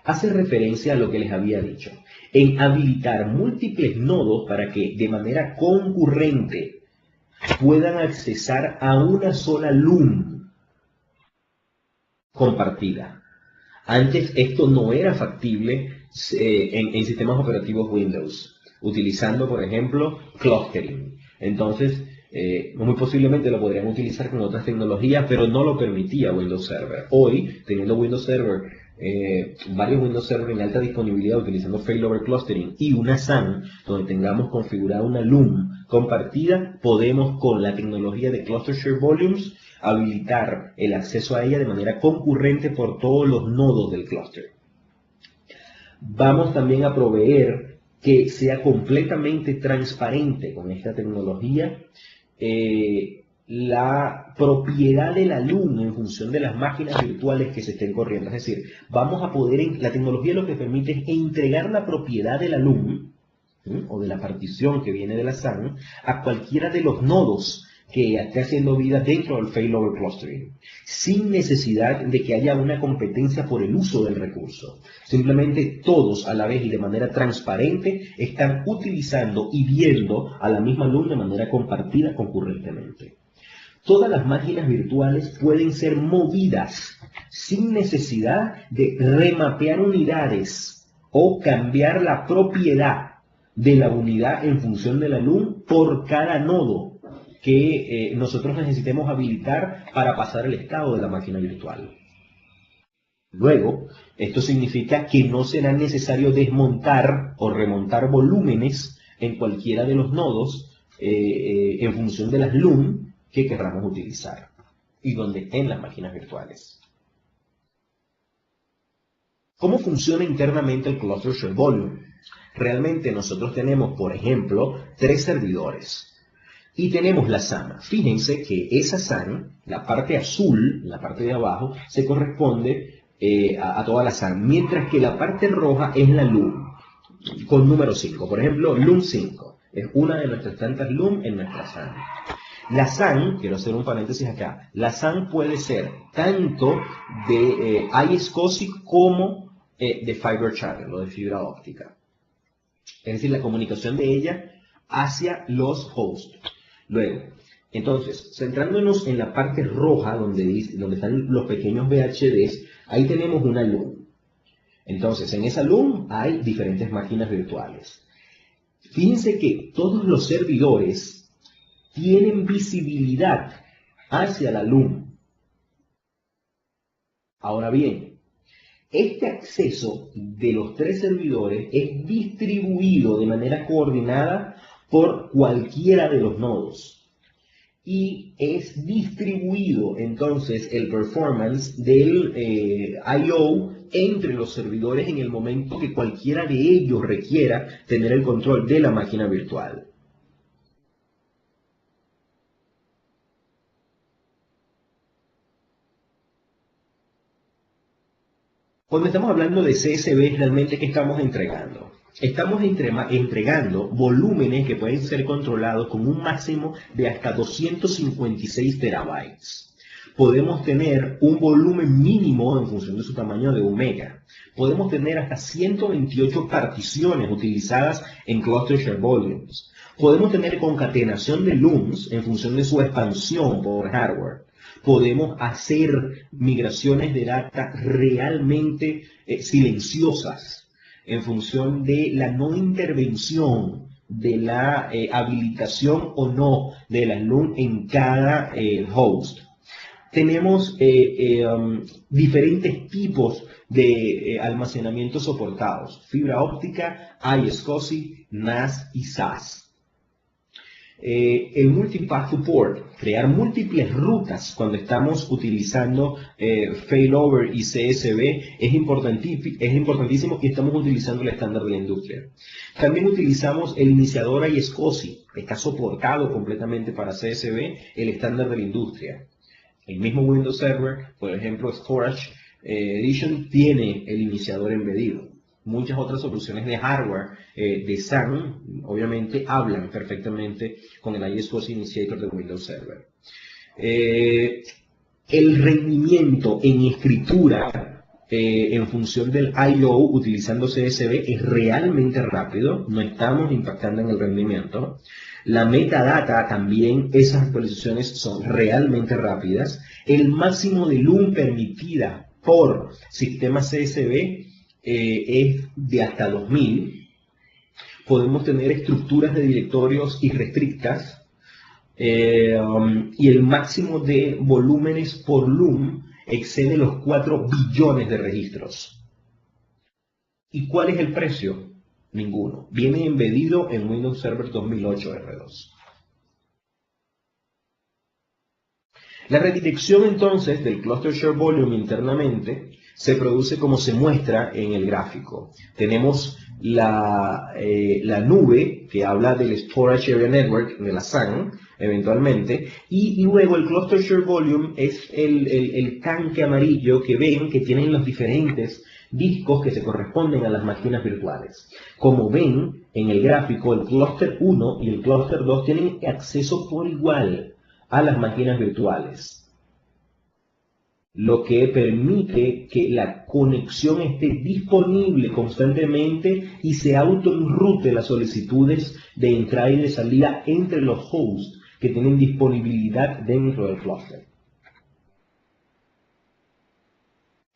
hace referencia a lo que les había dicho, en habilitar múltiples nodos para que de manera concurrente puedan accesar a una sola LUM compartida. Antes esto no era factible en sistemas operativos Windows, utilizando, por ejemplo, clustering. Entonces, muy posiblemente lo podrían utilizar con otras tecnologías, pero no lo permitía Windows Server. Hoy, teniendo Windows Server, varios Windows Server en alta disponibilidad utilizando Failover Clustering y una SAN, donde tengamos configurada una LUM compartida, podemos con la tecnología de Cluster Share Volumes habilitar el acceso a ella de manera concurrente por todos los nodos del clúster. Vamos también a proveer que sea completamente transparente con esta tecnología la propiedad de la LUM en función de las máquinas virtuales que se estén corriendo. Es decir, vamos a poder, la tecnología lo que permite es entregar la propiedad de la LUM o de la partición que viene de la SAN a cualquiera de los nodos que esté haciendo vida dentro del failover clustering, sin necesidad de que haya una competencia por el uso del recurso. Simplemente todos a la vez y de manera transparente están utilizando y viendo a la misma LUM de manera compartida concurrentemente. Todas las máquinas virtuales pueden ser movidas sin necesidad de remapear unidades o cambiar la propiedad de la unidad en función de la LUM por cada nodo que nosotros necesitemos habilitar para pasar el estado de la máquina virtual. Luego, esto significa que no será necesario desmontar o remontar volúmenes en cualquiera de los nodos en función de las LUM que querramos utilizar y donde estén las máquinas virtuales. ¿Cómo funciona internamente el Cluster Share Volume? Realmente nosotros tenemos, por ejemplo, 3 servidores. Y tenemos la SAN. Fíjense que esa SAN, la parte azul, la parte de abajo, se corresponde a toda la SAN, mientras que la parte roja es la LUM, con número 5. Por ejemplo, LUM 5 es una de nuestras tantas LUM en nuestra SAN. La SAN, quiero hacer un paréntesis acá, la SAN puede ser tanto de iSCSI como de Fiber Channel o de fibra óptica. Es decir, la comunicación de ella hacia los hosts. Luego, entonces, centrándonos en la parte roja, donde están los pequeños VHDs, ahí tenemos una LUM. Entonces, en esa LUM hay diferentes máquinas virtuales. Fíjense que todos los servidores tienen visibilidad hacia la LUM. Ahora bien, este acceso de los tres servidores es distribuido de manera coordinada por cualquiera de los nodos. Y es distribuido entonces el performance del I/O entre los servidores en el momento que cualquiera de ellos requiera tener el control de la máquina virtual. Cuando estamos hablando de CSV, realmente, ¿qué estamos entregando? Estamos entregando volúmenes que pueden ser controlados con un máximo de hasta 256 terabytes. Podemos tener un volumen mínimo en función de su tamaño de 1 mega. Podemos tener hasta 128 particiones utilizadas en Cluster Share Volumes. Podemos tener concatenación de LUMs en función de su expansión por hardware. Podemos hacer migraciones de data realmente silenciosas en función de la no intervención, de la habilitación o no de la LUM en cada host. Tenemos diferentes tipos de almacenamiento soportados: fibra óptica, iSCSI, NAS y SAS. El Multipath Support, crear múltiples rutas cuando estamos utilizando failover y CSV es importantísimo, y estamos utilizando el estándar de la industria. También utilizamos el iniciador iSCSI, está soportado completamente para CSV, el estándar de la industria. El mismo Windows Server, por ejemplo, Storage Edition, tiene el iniciador embedido. Muchas otras soluciones de hardware de SAN, obviamente, hablan perfectamente con el iSCSI Initiator de Windows Server. El rendimiento en escritura en función del I/O utilizando CSV es realmente rápido, no estamos impactando en el rendimiento. La metadata también, esas actualizaciones son realmente rápidas. El máximo de LUM permitida por sistema CSV es de hasta 2000. Podemos tener estructuras de directorios irrestrictas y el máximo de volúmenes por LUM excede los 4 billones de registros. ¿Y cuál es el precio? Ninguno. Viene embedido en Windows Server 2008 R2. La redirección entonces del Cluster Share Volume internamente se produce como se muestra en el gráfico. Tenemos la nube que habla del Storage Area Network, de la SAN, eventualmente, y luego el Cluster Share Volume es el tanque amarillo que ven que tienen los diferentes discos que se corresponden a las máquinas virtuales. Como ven en el gráfico, el Cluster 1 y el Cluster 2 tienen acceso por igual a las máquinas virtuales, lo que permite que la conexión esté disponible constantemente y se auto-enrute las solicitudes de entrada y de salida entre los hosts que tienen disponibilidad dentro del cluster.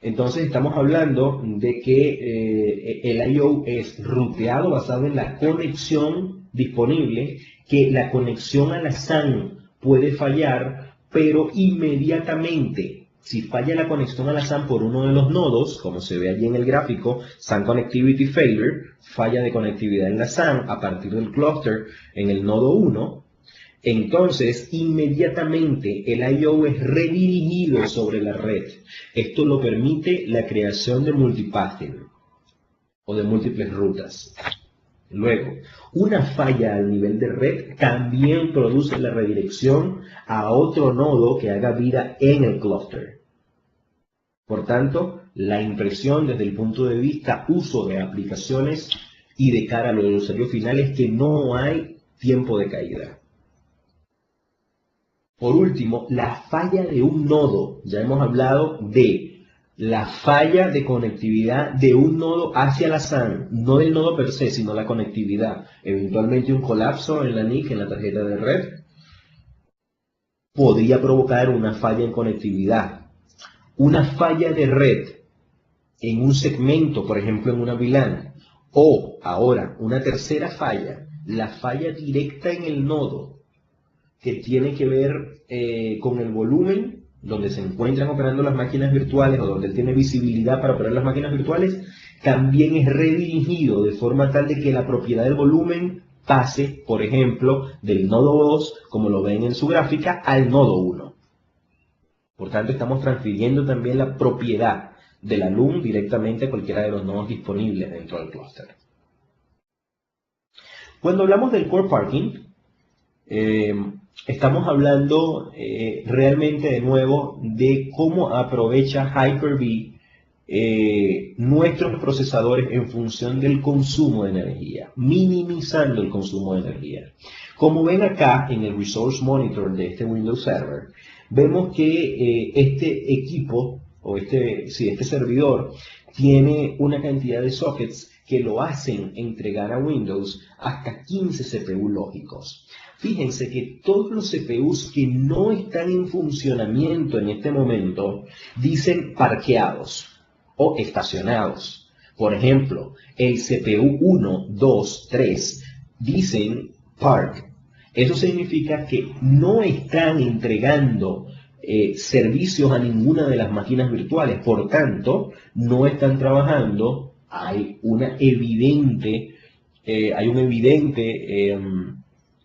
Entonces estamos hablando de que el I/O es ruteado basado en la conexión disponible, que la conexión a la SAN puede fallar, pero inmediatamente, si falla la conexión a la SAN por uno de los nodos, como se ve allí en el gráfico, SAN Connectivity Failure, falla de conectividad en la SAN a partir del cluster en el nodo 1, entonces inmediatamente el I/O es redirigido sobre la red. Esto lo permite la creación de multipathing o de múltiples rutas. Luego, Una falla al nivel de red también produce la redirección a otro nodo que haga vida en el clúster. Por tanto, la impresión desde el punto de vista uso de aplicaciones y de cara a los usuarios finales es que no hay tiempo de caída. Por último, la falla de un nodo. Ya hemos hablado de la falla de conectividad de un nodo hacia la SAN, no del nodo per se, sino la conectividad. Eventualmente un colapso en la NIC, en la tarjeta de red, podría provocar una falla en conectividad. Una falla de red en un segmento, por ejemplo en una VLAN, o ahora una tercera falla, la falla directa en el nodo, que tiene que ver con el volumen donde se encuentran operando las máquinas virtuales o donde él tiene visibilidad para operar las máquinas virtuales, también es redirigido de forma tal de que la propiedad del volumen pase, por ejemplo, del nodo 2, como lo ven en su gráfica, al nodo 1. Por tanto, estamos transfiriendo también la propiedad de la LUM directamente a cualquiera de los nodos disponibles dentro del clúster. Cuando hablamos del core parking, estamos hablando realmente de nuevo de cómo aprovecha Hyper-V nuestros procesadores en función del consumo de energía, minimizando el consumo de energía. Como ven acá en el Resource Monitor de este Windows Server, vemos que este equipo, o este servidor, tiene una cantidad de sockets que lo hacen entregar a Windows hasta 15 CPU lógicos. Fíjense que todos los CPUs que no están en funcionamiento en este momento dicen parqueados o estacionados. Por ejemplo, el CPU 1, 2, 3 dicen park. Eso significa que no están entregando servicios a ninguna de las máquinas virtuales. Por tanto, no están trabajando. Hay un evidente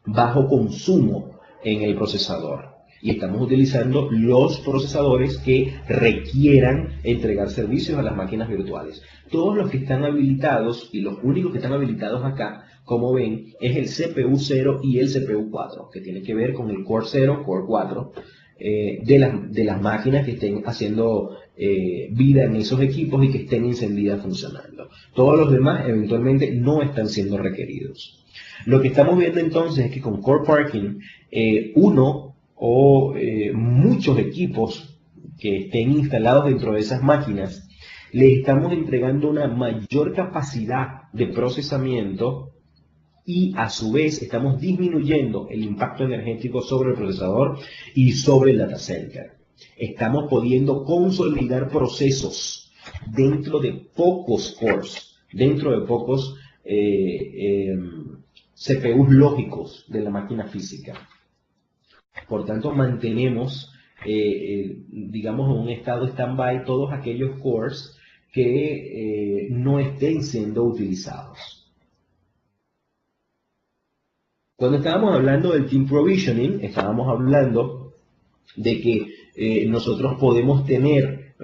bajo consumo en el procesador. Y estamos utilizando los procesadores que requieran entregar servicios a las máquinas virtuales. Todos los que están habilitados, y los únicos que están habilitados acá, como ven, es el CPU 0 y el CPU 4, que tiene que ver con el Core 0, Core 4, de las máquinas que estén haciendo vida en esos equipos y que estén encendidas funcionando. Todos los demás eventualmente no están siendo requeridos. Lo que estamos viendo entonces es que con Core Parking, muchos equipos que estén instalados dentro de esas máquinas, le estamos entregando una mayor capacidad de procesamiento y a su vez estamos disminuyendo el impacto energético sobre el procesador y sobre el data center. Estamos pudiendo consolidar procesos dentro de pocos cores, dentro de pocos CPUs lógicos de la máquina física. Por tanto, mantenemos, digamos, en un estado stand-by todos aquellos cores que no estén siendo utilizados. Cuando estábamos hablando del Team Provisioning, estábamos hablando de que nosotros podemos tener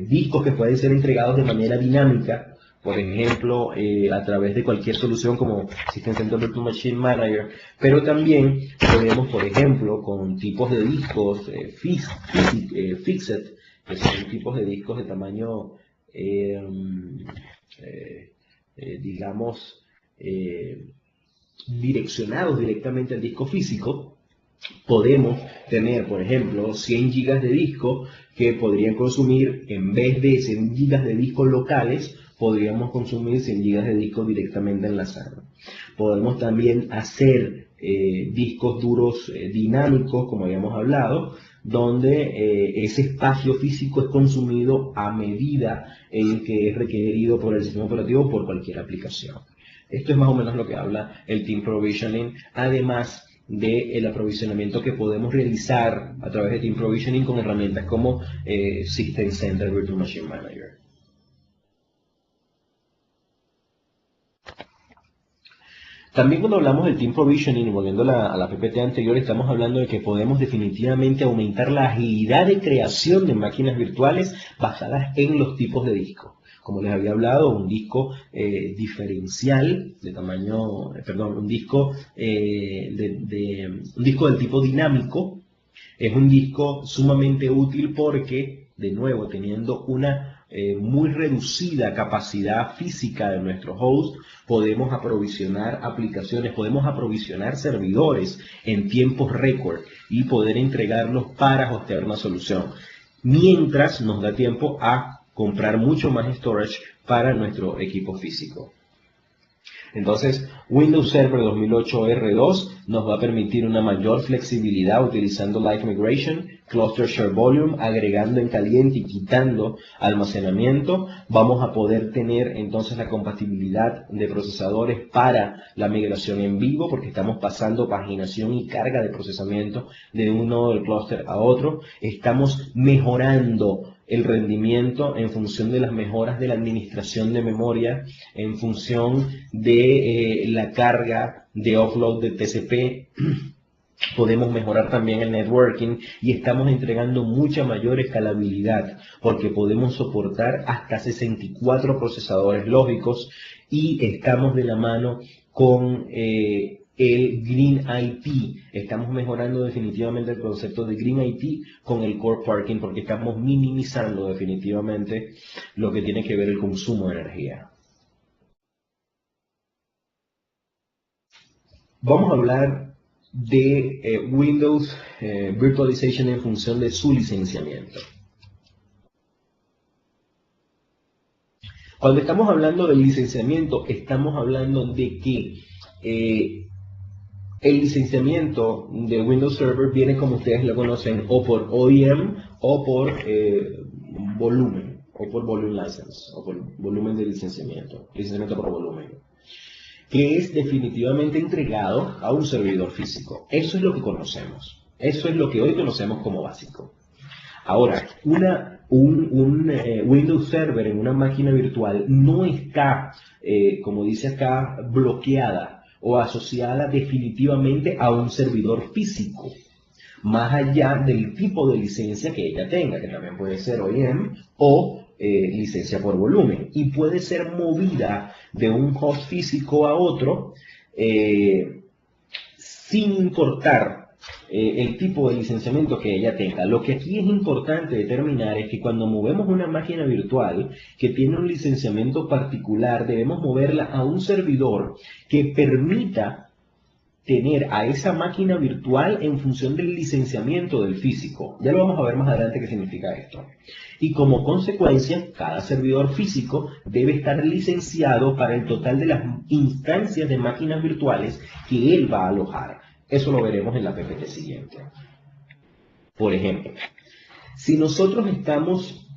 discos que pueden ser entregados de manera dinámica, por ejemplo, a través de cualquier solución como System Center Virtual Machine Manager, pero también podemos, por ejemplo, con tipos de discos Fixed, que son tipos de discos de tamaño, digamos, direccionados directamente al disco físico, podemos tener, por ejemplo, 100 GB de disco que podrían consumir, en vez de 100 GB de discos locales, podríamos consumir 100 GB de disco directamente enlazado. Podemos también hacer discos duros dinámicos, como habíamos hablado, donde ese espacio físico es consumido a medida en que es requerido por el sistema operativo por cualquier aplicación. Esto es más o menos lo que habla el Team Provisioning, además del aprovisionamiento que podemos realizar a través de Team Provisioning con herramientas como System Center Virtual Machine Manager. También cuando hablamos del Team Provisioning, volviendo a la PPT anterior, estamos hablando de que podemos definitivamente aumentar la agilidad de creación de máquinas virtuales basadas en los tipos de disco. como les había hablado, un disco diferencial de tamaño, un disco, un disco del tipo dinámico. Es un disco sumamente útil porque, de nuevo, teniendo una muy reducida capacidad física de nuestro host, podemos aprovisionar aplicaciones, podemos aprovisionar servidores en tiempos récord y poder entregarlos para hostear una solución, mientras nos da tiempo a comprar mucho más storage para nuestro equipo físico. Entonces, Windows Server 2008 R2 nos va a permitir una mayor flexibilidad utilizando Live Migration, Cluster Share Volume, agregando en caliente y quitando almacenamiento. Vamos a poder tener entonces la compatibilidad de procesadores para la migración en vivo, porque estamos pasando paginación y carga de procesamiento de un nodo del clúster a otro. Estamos mejorando el rendimiento en función de las mejoras de la administración de memoria, en función de la carga de offload de TCP. Podemos mejorar también el networking y estamos entregando mucha mayor escalabilidad porque podemos soportar hasta 64 procesadores lógicos y estamos de la mano con el Green IP. Estamos mejorando definitivamente el concepto de Green IP con el Core Parking porque estamos minimizando definitivamente lo que tiene que ver el consumo de energía. Vamos a hablar de Windows Virtualization en función de su licenciamiento. Cuando estamos hablando del licenciamiento, estamos hablando de que el licenciamiento de Windows Server viene, como ustedes lo conocen, o por OEM o por volumen, o por volume license, o por volumen de licenciamiento por volumen, que es definitivamente entregado a un servidor físico. Eso es lo que conocemos. Eso es lo que hoy conocemos como básico. Ahora, un Windows Server en una máquina virtual no está, como dice acá, bloqueada o asociada definitivamente a un servidor físico, más allá del tipo de licencia que ella tenga, que también puede ser OEM o licencia por volumen, y puede ser movida de un host físico a otro sin importar el tipo de licenciamiento que ella tenga. Lo que aquí es importante determinar es que cuando movemos una máquina virtual que tiene un licenciamiento particular, debemos moverla a un servidor que permita tener a esa máquina virtual en función del licenciamiento del físico. Ya lo vamos a ver más adelante qué significa esto. Y como consecuencia, cada servidor físico debe estar licenciado para el total de las instancias de máquinas virtuales que él va a alojar. Eso lo veremos en la PPT siguiente. Por ejemplo, si nosotros estamos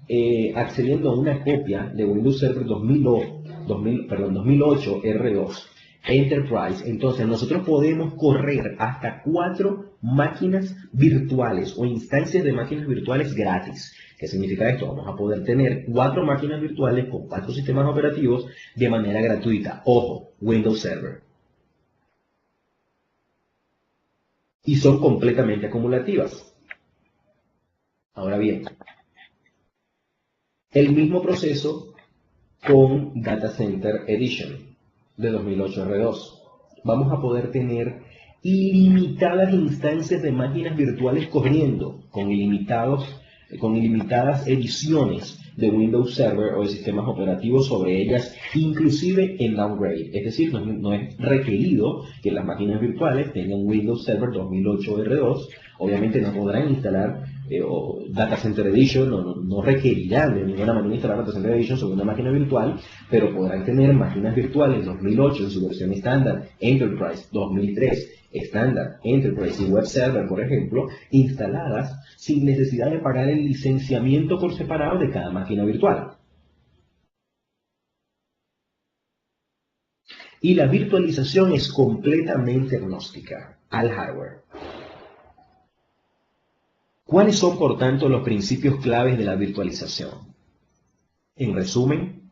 accediendo a una copia de Windows Server 2008 R2 Enterprise, entonces nosotros podemos correr hasta 4 máquinas virtuales o instancias de máquinas virtuales gratis. ¿Qué significa esto? Vamos a poder tener 4 máquinas virtuales con 4 sistemas operativos de manera gratuita. Ojo, Windows Server. Y son completamente acumulativas. Ahora bien, el mismo proceso con Data Center Edition de 2008 R2. Vamos a poder tener ilimitadas instancias de máquinas virtuales corriendo con ilimitadas ediciones de Windows Server o de sistemas operativos sobre ellas, inclusive en downgrade. Es decir, no es requerido que las máquinas virtuales tengan Windows Server 2008 R2. Obviamente no podrán instalar Data Center Edition, no requerirán de ninguna manera instalar Data Center Edition sobre una máquina virtual, pero podrán tener máquinas virtuales 2008 en su versión estándar, Enterprise 2003, estándar, Enterprise y Web Server, por ejemplo, instaladas sin necesidad de pagar el licenciamiento por separado de cada máquina virtual. Y la virtualización es completamente agnóstica al hardware. ¿Cuáles son, por tanto, los principios claves de la virtualización? En resumen,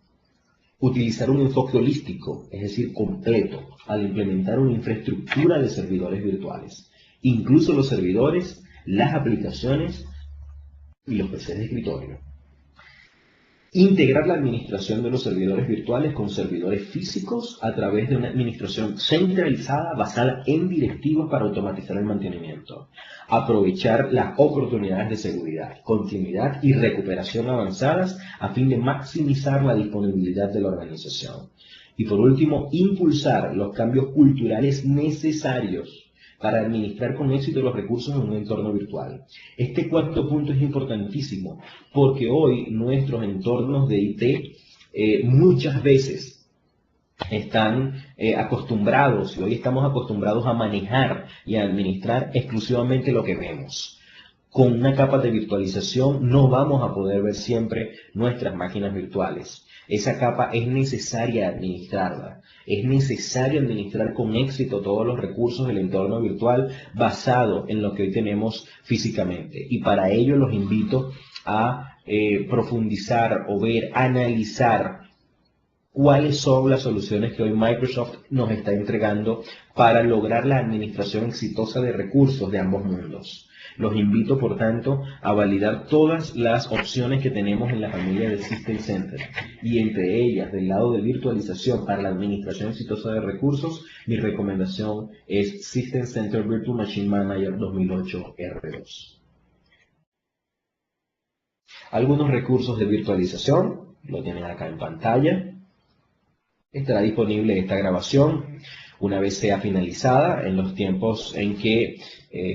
utilizar un enfoque holístico, es decir, completo, al implementar una infraestructura de servidores virtuales, incluso los servidores, las aplicaciones y los PCs de escritorio. Integrar la administración de los servidores virtuales con servidores físicos a través de una administración centralizada basada en directivas para automatizar el mantenimiento. Aprovechar las oportunidades de seguridad, continuidad y recuperación avanzadas a fin de maximizar la disponibilidad de la organización. Y por último, impulsar los cambios culturales necesarios para administrar con éxito los recursos en un entorno virtual. Este cuarto punto es importantísimo porque hoy nuestros entornos de IT muchas veces están acostumbrados, y hoy estamos acostumbrados a manejar y a administrar exclusivamente lo que vemos. Con una capa de virtualización no vamos a poder ver siempre nuestras máquinas virtuales. Esa capa es necesaria administrarla. Es necesario administrar con éxito todos los recursos del entorno virtual basado en lo que hoy tenemos físicamente. Y para ello los invito a profundizar o ver, analizar cuáles son las soluciones que hoy Microsoft nos está entregando para lograr la administración exitosa de recursos de ambos mundos. Los invito, por tanto, a validar todas las opciones que tenemos en la familia de System Center y entre ellas, del lado de virtualización para la administración exitosa de recursos, mi recomendación es System Center Virtual Machine Manager 2008 R2. Algunos recursos de virtualización, lo tienen acá en pantalla. Estará disponible esta grabación una vez sea finalizada, en los tiempos en que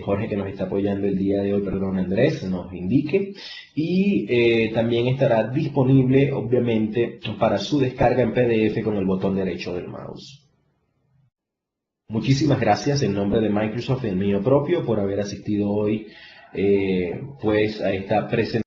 Jorge, que nos está apoyando el día de hoy, perdón, Andrés, nos indique. Y también estará disponible, obviamente, para su descarga en PDF con el botón derecho del mouse. Muchísimas gracias en nombre de Microsoft y el mío propio por haber asistido hoy pues a esta presentación.